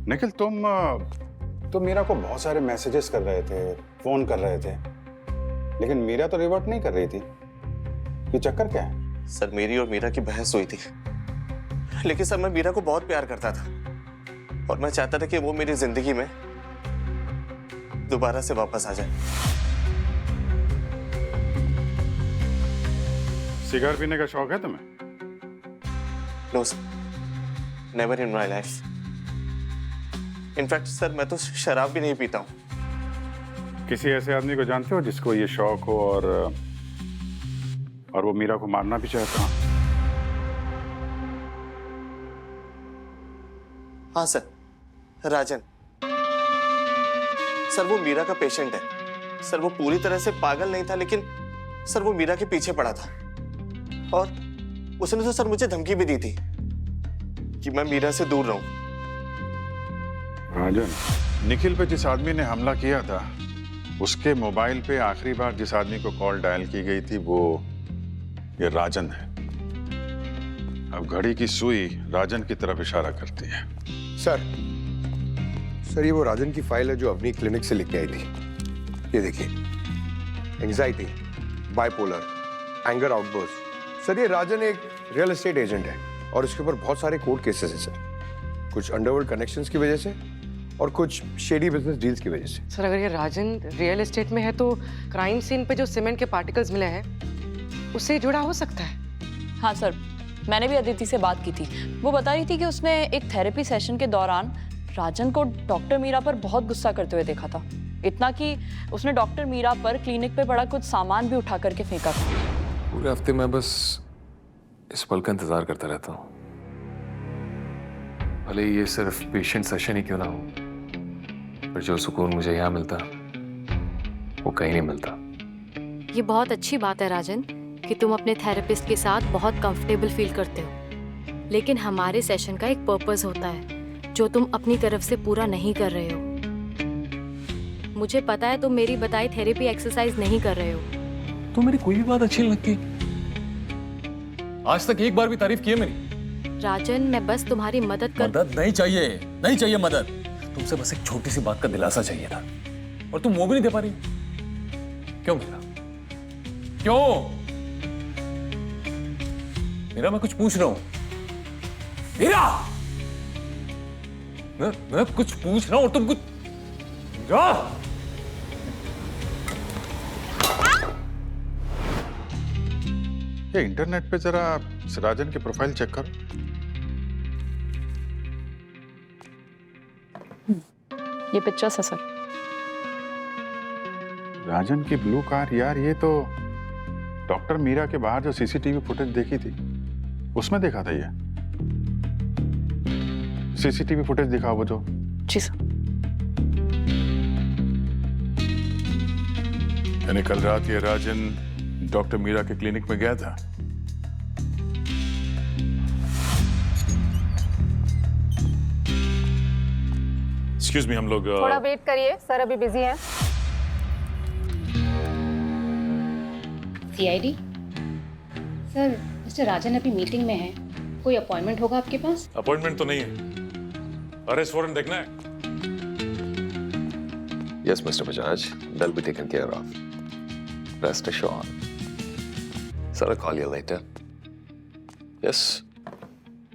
S9: निखिल तुम मीरा को बहुत सारे मैसेजेस कर रहे थे, फोन कर रहे थे, लेकिन मीरा तो रिवर्ट नहीं कर रही थी। ये चक्कर क्या है?
S2: सर मेरी और मीरा की बहस हुई थी, लेकिन सर मैं मीरा को बहुत प्यार करता था और मैं चाहता था कि वो मेरी जिंदगी में दोबारा से वापस आ जाए।
S9: सिगार पीने का शौक है तुम्हें?
S2: No sir, never in my life. In fact sir मैं तो शराब भी नहीं पीता हूँ।
S9: किसी ऐसे आदमी को जानते हो जिसको ये शौक हो और वो मीरा को मारना भी चाहता?
S2: हाँ सर, राजन। सर वो मीरा का पेशेंट है। सर वो पूरी तरह से पागल नहीं था, लेकिन सर वो मीरा के पीछे पड़ा था और उसने तो सर मुझे धमकी भी दी थी कि मैं मीरा से दूर रहूं।
S9: राजन, निखिल पे जिस आदमी ने हमला किया था उसके मोबाइल पे आखिरी बार जिस आदमी को कॉल डायल की गई थी वो ये राजन है। अब घड़ी की सुई राजन की तरफ इशारा करती है।
S5: सर ये वो राजन की फाइल है जो अवनी क्लिनिक से लेके आई थी। ये देखिए, anxiety, bipolar, anger outburst. Sir ये राजन एक रियल एस्टेट एजेंट है और इसके ऊपर बहुत सारे कोर्ट केसेस हैं सर, कुछ अंडरवर्ल्ड कनेक्शंस की वजह से और कुछ शेडी बिजनेस डील्स की वजह से।
S7: सर अगर ये राजन रियल एस्टेट में है तो क्राइम सीन पे जो सीमेंट के पार्टिकल्स मिले हैं उससे जुड़ा हो सकता है।
S17: हाँ सर, मैंने भी अदिति से बात की थी। वो बता रही थी कि उसने एक थेरेपी सेशन के दौरान राजन को डॉक्टर मीरा पर बहुत गुस्सा करते हुए देखा था। इतना कि उसने डॉक्टर मीरा पर क्लिनिक पे पड़ा कुछ सामान भी उठा करके फेंका था।
S10: पूरे हफ्ते मैं बस इस पल का इंतजार करता रहता हूँ, भले ये सिर्फ पेशेंट सेशन ही क्यों ना हो, पर जो सुकून मुझे यहाँ मिलता वो कहीं नहीं मिलता।
S21: ये बहुत अच्छी बात है राजन कि तुम अपने थेरेपिस्ट के साथ बहुत कंफर्टेबल फील करते हो, लेकिन हमारे सेशन का एक पर्पस होता है जो तुम अपनी तरफ से पूरा नहीं कर रहे हो। मुझे पता है तुम मेरी बताई थेरेपी एक्सरसाइज नहीं कर रहे हो।
S10: तो मेरी कोई भी बात अच्छी नहीं लगती? आज तक एक बार भी तारीफ की है मेरी?
S21: राजन मैं बस तुम्हारी मदद
S10: नहीं चाहिए, नहीं चाहिए मदद। तुमसे बस एक छोटी सी बात का दिलासा चाहिए था और तुम वो भी नहीं दे पा रही। क्यों मीरा? क्यों? मीरा मैं कुछ पूछ रहा हूं। मीरा! मैं कुछ पूछ रहा हूं और तुम कुछ। मीरा!
S9: ये इंटरनेट पे जरा राजन की प्रोफाइल चेक करो।
S17: ये पिक्चर्स है सर।
S9: राजन की ब्लू कार, यार ये तो डॉक्टर मीरा के बाहर जो सीसीटीवी फुटेज देखी थी उसमें देखा था ये। सीसीटीवी फुटेज दिखाओ वो जो।
S17: जी सर।
S3: यानी कल रात ये राजन डॉक्टर मीरा के क्लिनिक में गया था।
S13: एक्सक्यूज मी, हम लोग
S12: थोड़ा वेट करिए सर, अभी बिजी हैं।
S21: सीआईडी सर, मिस्टर राजन अभी मीटिंग में है, कोई अपॉइंटमेंट होगा आपके पास?
S13: अपॉइंटमेंट तो नहीं है, अरेस्ट वारंट देखना है।
S16: Yes, Mr. Bajaj, they'll be taken care of. Rest assured. Sir, I'll call you later. Yes.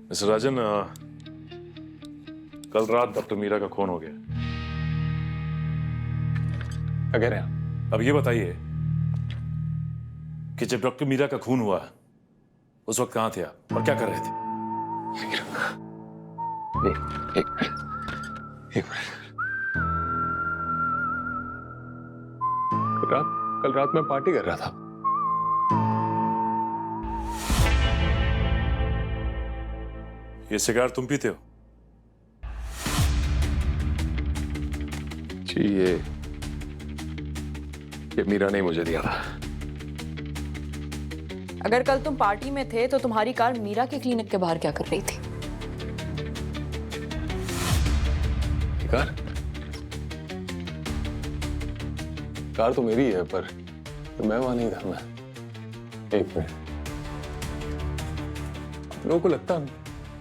S13: Mister Rajan, कल रात डॉक्टर मीरा का खून हो गया।
S16: क्या कह रहे हैं?
S13: अब ये बताइए कि जब डॉक्टर मीरा का खून हुआ उस वक्त कहाँ थे आप और क्या कर रहे थे?
S16: एक कल रात मैं पार्टी कर रहा था।
S13: ये सिगार तुम पीते हो?
S16: जी, ये मीरा ने मुझे दिया था।
S17: अगर कल तुम पार्टी में थे तो तुम्हारी कार मीरा के क्लिनिक के बाहर क्या कर रही थी?
S16: कार तो मेरी है, पर मैं वहां नहीं था। मैं एक मिनट, लोगों को लगता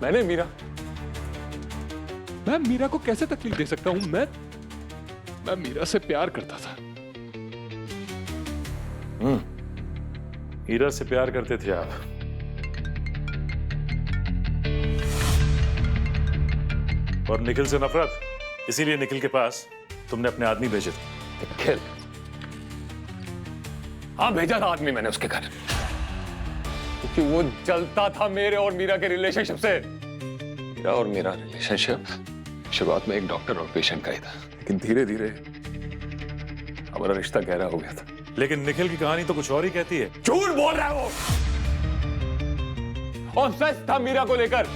S16: मैंने मैं मीरा को कैसे तकलीफ दे सकता हूं? मैं मीरा से प्यार करता था।
S13: मीरा से प्यार करते थे आप? और निखिल से नफरत, इसीलिए निखिल के पास तुमने अपने आदमी भेजे थे।
S16: निखिल? हाँ, भेजा था आदमी मैंने उसके घर, क्योंकि वो जलता था मेरे और मीरा के रिलेशनशिप से। मेरा और मेरा रिलेशनशिप शुरुआत में एक डॉक्टर और पेशेंट का ही था, लेकिन धीरे धीरे हमारा रिश्ता गहरा हो गया था।
S13: लेकिन निखिल की कहानी तो कुछ और ही कहती है।
S16: झूठ बोल रहा है वो। ऑब्सेस्ड था मीरा को लेकर।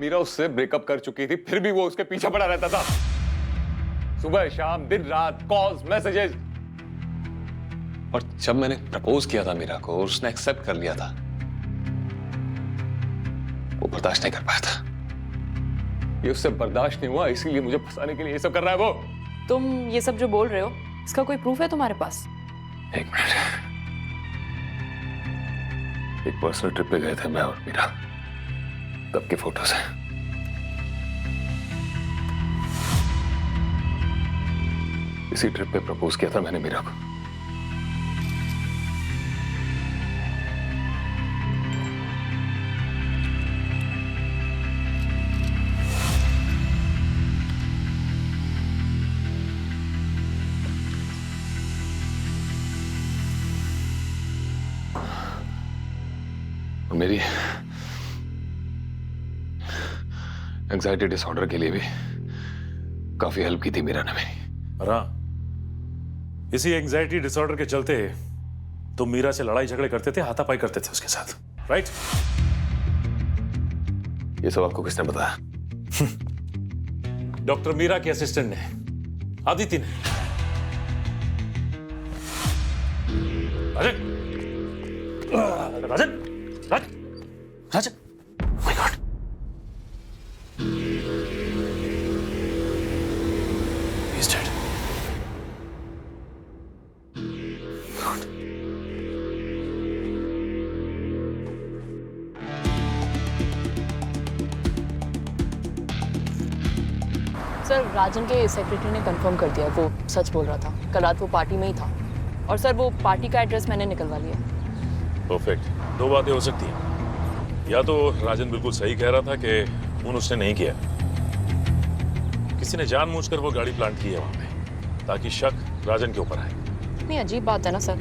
S16: मीरा उससे ब्रेकअप कर चुकी थी, फिर भी वो उसके पीछे पड़ा रहता था। सुबह शाम, दिन रात, कॉल्स, मैसेजेस। और जब मैंने प्रपोज किया था मीरा को, उसने एक्सेप्ट कर लिया था। वो बर्दाश्त नहीं कर पाया था। ये उससे बर्दाश्त नहीं हुआ, इसीलिए मुझे फंसाने के लिए ये सब कर रहा है वो।
S17: तुम ये सब जो बोल रहे हो, इसका कोई प्रूफ है तुम्हारे पास?
S16: एक मिनट, एक पर्सनल ट्रिप पे गए थे मैं और मीरा, तब की फोटोज हैं। इसी ट्रिप पे प्रपोज किया था मैंने मीरा को। मेरी एंजाइटी डिसऑर्डर के लिए भी काफी हेल्प की थी मीरा ने मेरी।
S13: इसी एंजाइटी डिसऑर्डर के चलते तुम मीरा से लड़ाई झगड़े करते थे, हाथापाई करते थे उसके साथ, राइट?
S16: ये सब आपको किसने बताया?
S13: डॉक्टर मीरा के असिस्टेंट ने, आदिति ने। Rajan, Rajan, Rajan, my god. He's dead.
S17: Sir, Rajan के सेक्रेटरी ने कंफर्म कर दिया, वो सच बोल रहा था। कल रात वो पार्टी में ही था। और सर, वो पार्टी का एड्रेस मैंने निकलवा लिया।
S13: परफेक्ट। दो बातें हो सकती हैं, या तो राजन बिल्कुल सही कह रहा था कि खून उसने नहीं किया, किसी ने जानबूझकर वो गाड़ी प्लांट की है वहां पे ताकि शक राजन के ऊपर आए।
S17: इतनी अजीब बात है ना सर,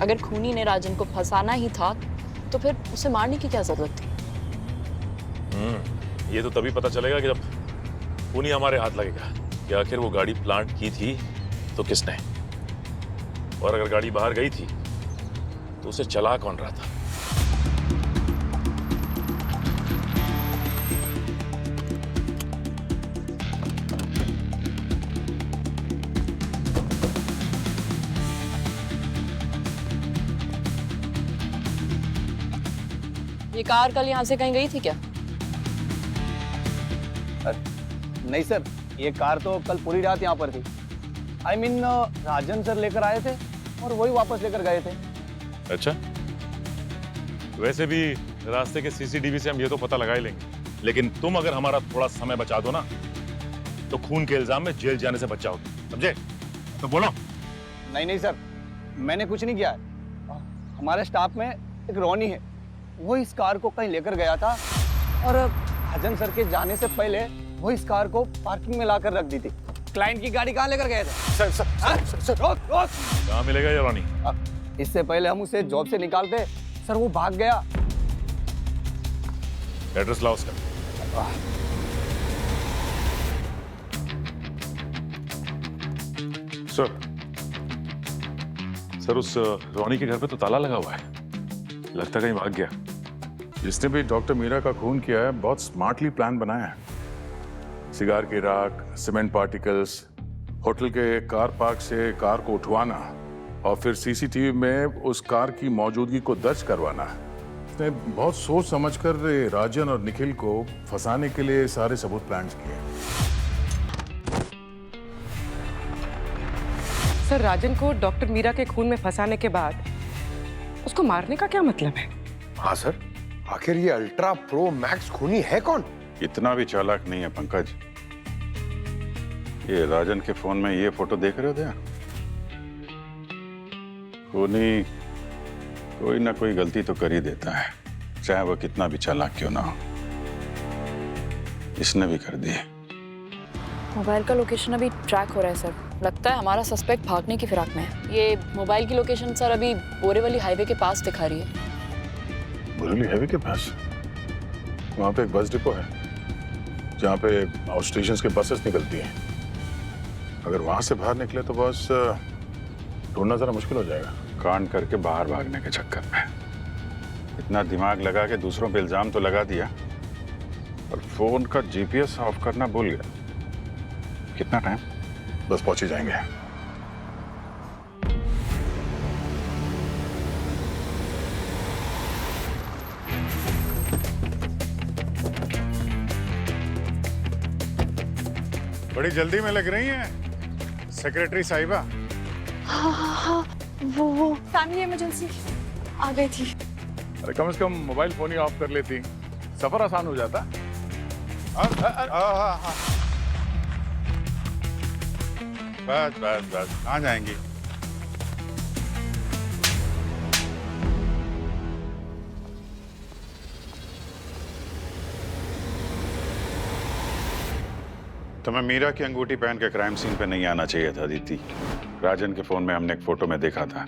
S17: अगर खूनी ने राजन को फंसाना ही था तो फिर उसे मारने की क्या जरूरत थी?
S13: ये तो तभी पता चलेगा कि जब खूनी हमारे हाथ लगेगा कि आखिर वो गाड़ी प्लांट की थी तो किसने, और अगर गाड़ी बाहर गई थी तो उसे चला कौन रहा था।
S17: ये कार कल यहाँ से कहीं गई थी क्या?
S6: नहीं सर, ये कार तो कल पूरी रात यहाँ पर थी। I mean, राजन सर लेकर आए थे और वही वापस लेकर गए थे।
S13: अच्छा, वैसे भी रास्ते के सीसीटीवी से हम ये तो पता लगा ही लेंगे, लेकिन तुम अगर हमारा थोड़ा समय बचा दो ना तो खून के इल्जाम में जेल जाने से बच जाओगे, समझे? तो बोलो।
S6: नहीं सर, मैंने कुछ नहीं किया है। हमारे स्टाफ में एक रोनी है, वो इस कार को कहीं लेकर गया था और राजन सर के जाने से पहले वो इस कार को पार्किंग में लाकर रख दी थी। क्लाइंट की गाड़ी कहाँ लेकर गए थे? सर, रोक।
S13: कहाँ मिलेगा ये रोनी?
S6: इससे पहले हम उसे जॉब से निकालते सर, वो भाग गया।
S13: एड्रेस लाओ उसका। सर, उस रोनी के घर पे तो ताला लगा हुआ है, लगता कहीं भाग गया।
S3: जिसने भी डॉक्टर मीरा का खून किया है बहुत स्मार्टली प्लान बनाया है। सिगार की राख, सीमेंट पार्टिकल्स, होटल के कार पार्क से कार को उठवाना और फिर सीसीटीवी में उस कार की मौजूदगी को दर्ज करवाना। उसने बहुत सोच समझकर राजन और निखिल को फंसाने के लिए सारे सबूत प्लान किए।
S7: सर, राजन को डॉक्टर मीरा के खून में फंसाने के बाद उसको मारने का क्या मतलब है?
S5: हाँ सर, आखिर ये अल्ट्रा प्रो मैक्स खूनी है कौन?
S3: इतना भी चालाक नहीं है पंकज। ये राजन के फोन में ये फोटो देख रहे थे? खूनी कोई ना कोई गलती तो कर ही देता है, चाहे वो कितना भी चालाक क्यों ना हो। इसने भी कर दी।
S17: मोबाइल का लोकेशन अभी ट्रैक हो रहा है सर। लगता है हमारा सस्पेक्ट भागने की फिराक में है। ये मोबाइल की लोकेशन सर अभी बोरेवली हाईवे के पास दिखा रही है।
S3: बोरेवली हाईवे के पास? वहाँ पे एक बस डिपो है जहाँ पे आउट स्टेशन के बसेस निकलती हैं। अगर वहाँ से बाहर निकले तो बस ढूंढना जरा मुश्किल हो जाएगा। कांड करके बाहर भागने के चक्कर में इतना दिमाग लगा के दूसरों पे इल्जाम तो लगा दिया और फोन का जीपीएस ऑफ करना भूल गया। कितना टाइम? बस पहुंच ही जाएंगे। बड़ी जल्दी में लग रही हैं सेक्रेटरी साहिबा।
S19: हाँ, वो फैमिली इमरजेंसी आ गई थी।
S3: अरे कम से कम मोबाइल फोन ही ऑफ कर लेती, सफर आसान हो जाता। बस कहाँ जाएंगी? तुम्हें मीरा की अंगूठी पहन के क्राइम सीन पे नहीं आना चाहिए था दीदी। राजन के फोन में हमने एक फोटो में देखा था,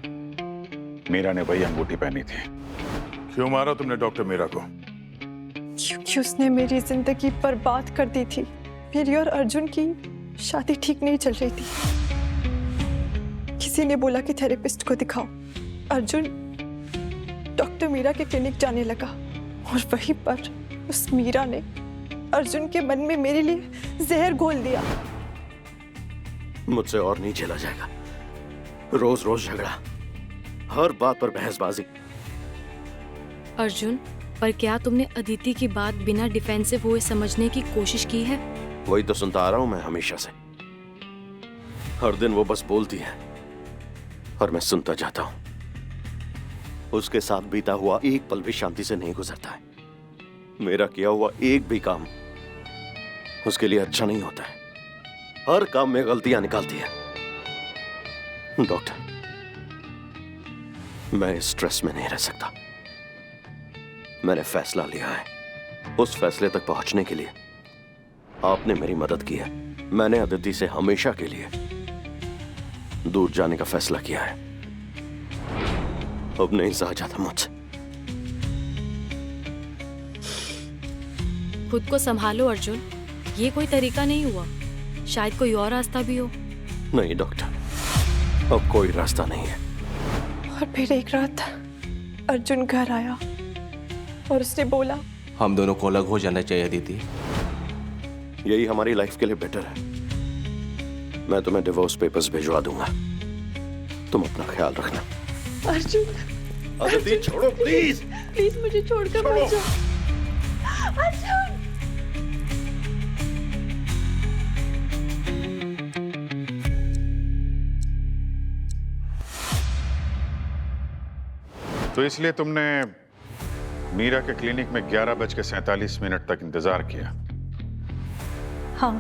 S3: मीरा ने वही अंगूठी पहनी थी। क्यों मारा तुमने डॉक्टर मीरा को?
S19: क्योंकि उसने मेरी जिंदगी बर्बाद कर दी थी। मेरी और अर्जुन की शादी ठीक नहीं चल रही थी। किसी ने बोला कि थेरेपिस्ट को दिखाओ। अर्जुन डॉक्टर मीरा के क्लिनिक जाने लगा और वहीं पर उस मीरा ने अर्जुन के मन में मेरे लिए जहर घोल दिया।
S11: मुझसे और नहीं झेला जाएगा। रोज रोज झगड़ा, हर बात पर बहसबाजी।
S21: अर्जुन, पर क्या तुमने अदिति की बात बिना डिफेंसिव हुए समझने की कोशिश की है?
S11: वही तो सुनता आ रहा हूं मैं हमेशा से। हर दिन वो बस बोलती है और मैं सुनता जाता हूं। उसके साथ बीता हुआ एक पल भी शांति से नहीं गुजरता है। मेरा किया हुआ एक भी काम उसके लिए अच्छा नहीं होता है। हर काम में गलतियां निकालती है। डॉक्टर, मैं स्ट्रेस में नहीं रह सकता। मैंने फैसला लिया है। उस फैसले तक पहुंचने के लिए आपने मेरी मदद की है। मैंने अदिति से हमेशा के लिए दूर जाने का फैसला किया है। अब नहीं सहा जाता मुझसे।
S21: खुद को संभालो अर्जुन, ये कोई तरीका नहीं हुआ, शायद कोई और रास्ता भी हो।
S11: नहीं डॉक्टर, अब कोई रास्ता नहीं है।
S19: और फिर एक रात अर्जुन घर आया और उसने बोला,
S22: हम दोनों को अलग हो जाना चाहिए दीदी।
S11: यही हमारी लाइफ के लिए बेटर है। मैं तुम्हें डिवोर्स पेपर्स भिजवा दूंगा, तुम अपना ख्याल रखना।
S19: अर्जुन,
S11: अदिति छोड़ो प्लीज।
S19: प्लीज मुझे छोड़कर मत जाओ। अर्जुन।
S9: तो इसलिए तुमने मीरा के क्लिनिक में 11:47 तक इंतजार किया?
S19: हाँ,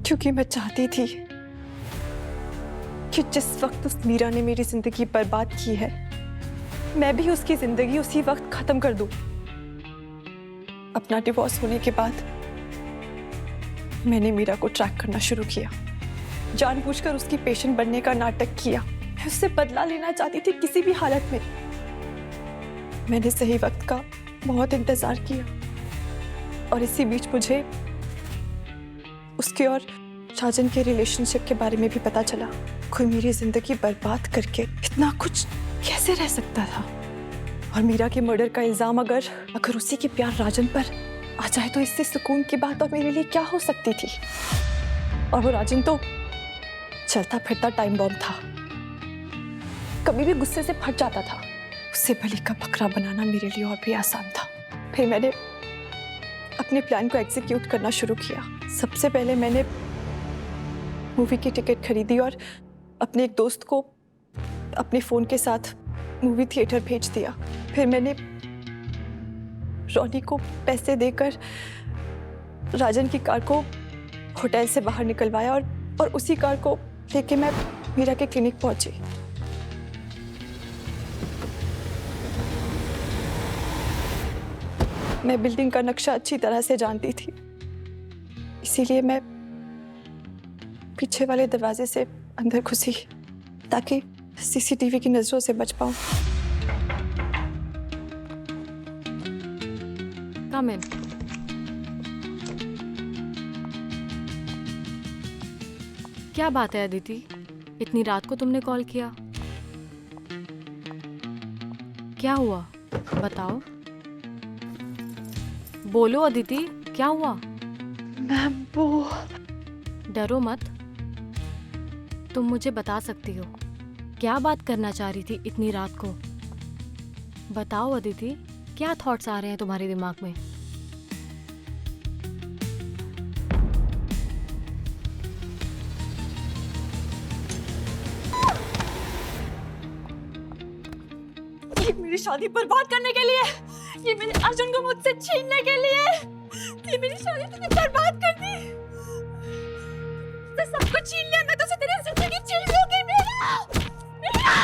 S19: क्योंकि मैं चाहती थी कि जिस वक्त उस मीरा ने मेरी जिंदगी बर्बाद की है, मैं भी उसकी जिंदगी उसी वक्त खत्म कर दूं। अपना डिवोर्स होने के बाद मैंने मीरा को ट्रैक करना शुरू किया, जानबूझकर उसकी पेशेंट बनने का नाटक किया। मैं उससे बदला लेना चाहती थी किसी भी हालत में। मैंने सही वक्त का बहुत इंतजार किया और इसी बीच मुझे उसके और राजन के रिलेशनशिप के बारे में भी पता चला। कोई मेरी जिंदगी बर्बाद करके इतना कुछ कैसे रह सकता था? और मीरा के मर्डर का इल्जाम अगर उसी के प्यार राजन पर आ जाए तो इससे सुकून की बात और मेरे लिए क्या हो सकती थी? और वो राजन तो चलता फिरता टाइम बॉम्ब था, कभी भी गुस्से से फट जाता था। उससे बलि का बकरा बनाना मेरे लिए और भी आसान था। फिर मैंने अपने प्लान को एग्जीक्यूट करना शुरू किया। सबसे पहले मैंने मूवी की टिकट खरीदी और अपने एक दोस्त को अपने फोन के साथ मूवी थिएटर भेज दिया। फिर मैंने रॉनी को पैसे देकर राजन की कार को होटल से बाहर निकलवाया और उसी कार को लेके मैं मीरा के क्लिनिक पहुंची। मैं बिल्डिंग का नक्शा अच्छी तरह से जानती थी, इसीलिए मैं पीछे वाले दरवाजे से अंदर घुसी ताकि सीसीटीवी की नजरों से बच पाऊं।
S21: कम इन। क्या बात है अदिति, इतनी रात को तुमने कॉल किया? क्या हुआ बताओ, बोलो अदिति, क्या हुआ?
S19: मैम वो
S21: डरो मत, तुम मुझे बता सकती हो। क्या बात करना चाह रही थी इतनी रात को? बताओ अदिति, क्या थॉट्स आ रहे हैं तुम्हारे दिमाग में?
S19: ये मेरी शादी बर्बाद करने के लिए, ये मेरे अर्जुन को मुझसे छीनने के लिए, ये मेरी शादी तुमने बर्बाद कर दी। तो सब कुछ छीन लिया, मैं तो से तेरी जिंदगी छीन लूंगी। मीरा!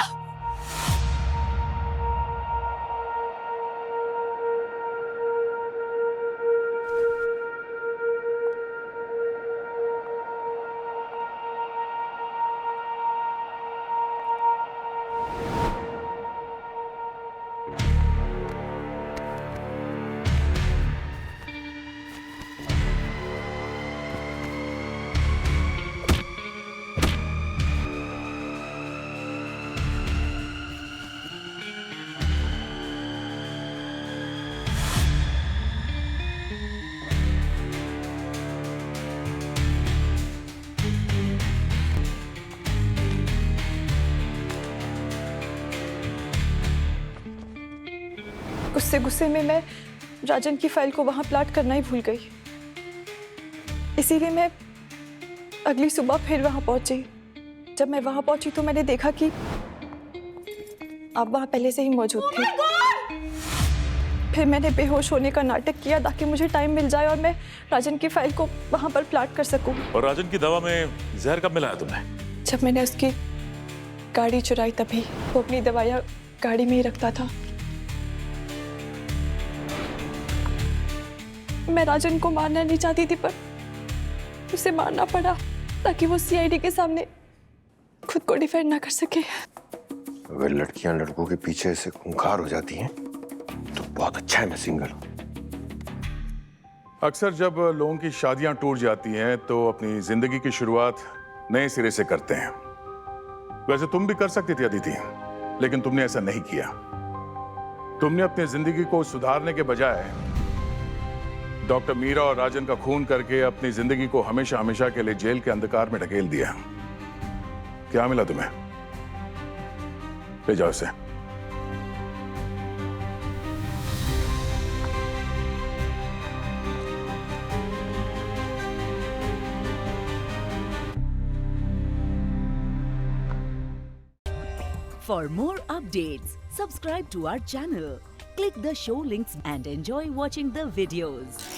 S19: गुस्से में मैं राजन की फाइल को वहां प्लाट करना ही भूल गई। इसीलिए मैं अगली सुबह फिर वहां पहुंची। जब मैं वहां पहुंची तो मैंने देखा कि आप वहां पहले से ही मौजूद थे। फिर मैंने बेहोश होने का नाटक किया ताकि मुझे टाइम मिल जाए और मैं राजन की फाइल को वहां पर प्लाट कर सकूं।
S13: और राजन की दवा में जहर कब मिलाया तुमने?
S19: जब मैंने उसकी गाड़ी चुराई तभी। वो अपनी दवाइयां गाड़ी में ही रखता था। मैं राजन को मारना नहीं चाहती थी, पर उसे मारना पड़ा ताकि वो सीआईडी के सामने खुद को डिफेंड ना कर सके।
S5: अगर लड़कियां लड़कों के पीछे से खूंखार हो जाती हैं तो बहुत अच्छा है मैं सिंगल हूं।
S3: अक्सर जब लोगों की शादियां टूट जाती हैं तो अपनी जिंदगी की शुरुआत नए सिरे से करते हैं। वैसे तुम भी कर सकती थी अदिति, लेकिन तुमने ऐसा नहीं किया। तुमने अपनी जिंदगी को सुधारने के बजाय डॉक्टर मीरा और राजन का खून करके अपनी जिंदगी को हमेशा हमेशा के लिए जेल के अंधकार में ढकेल दिया। क्या मिला तुम्हें? ले जाओ इसे।
S8: For more updates, subscribe to our channel, click the show links and enjoy watching the videos.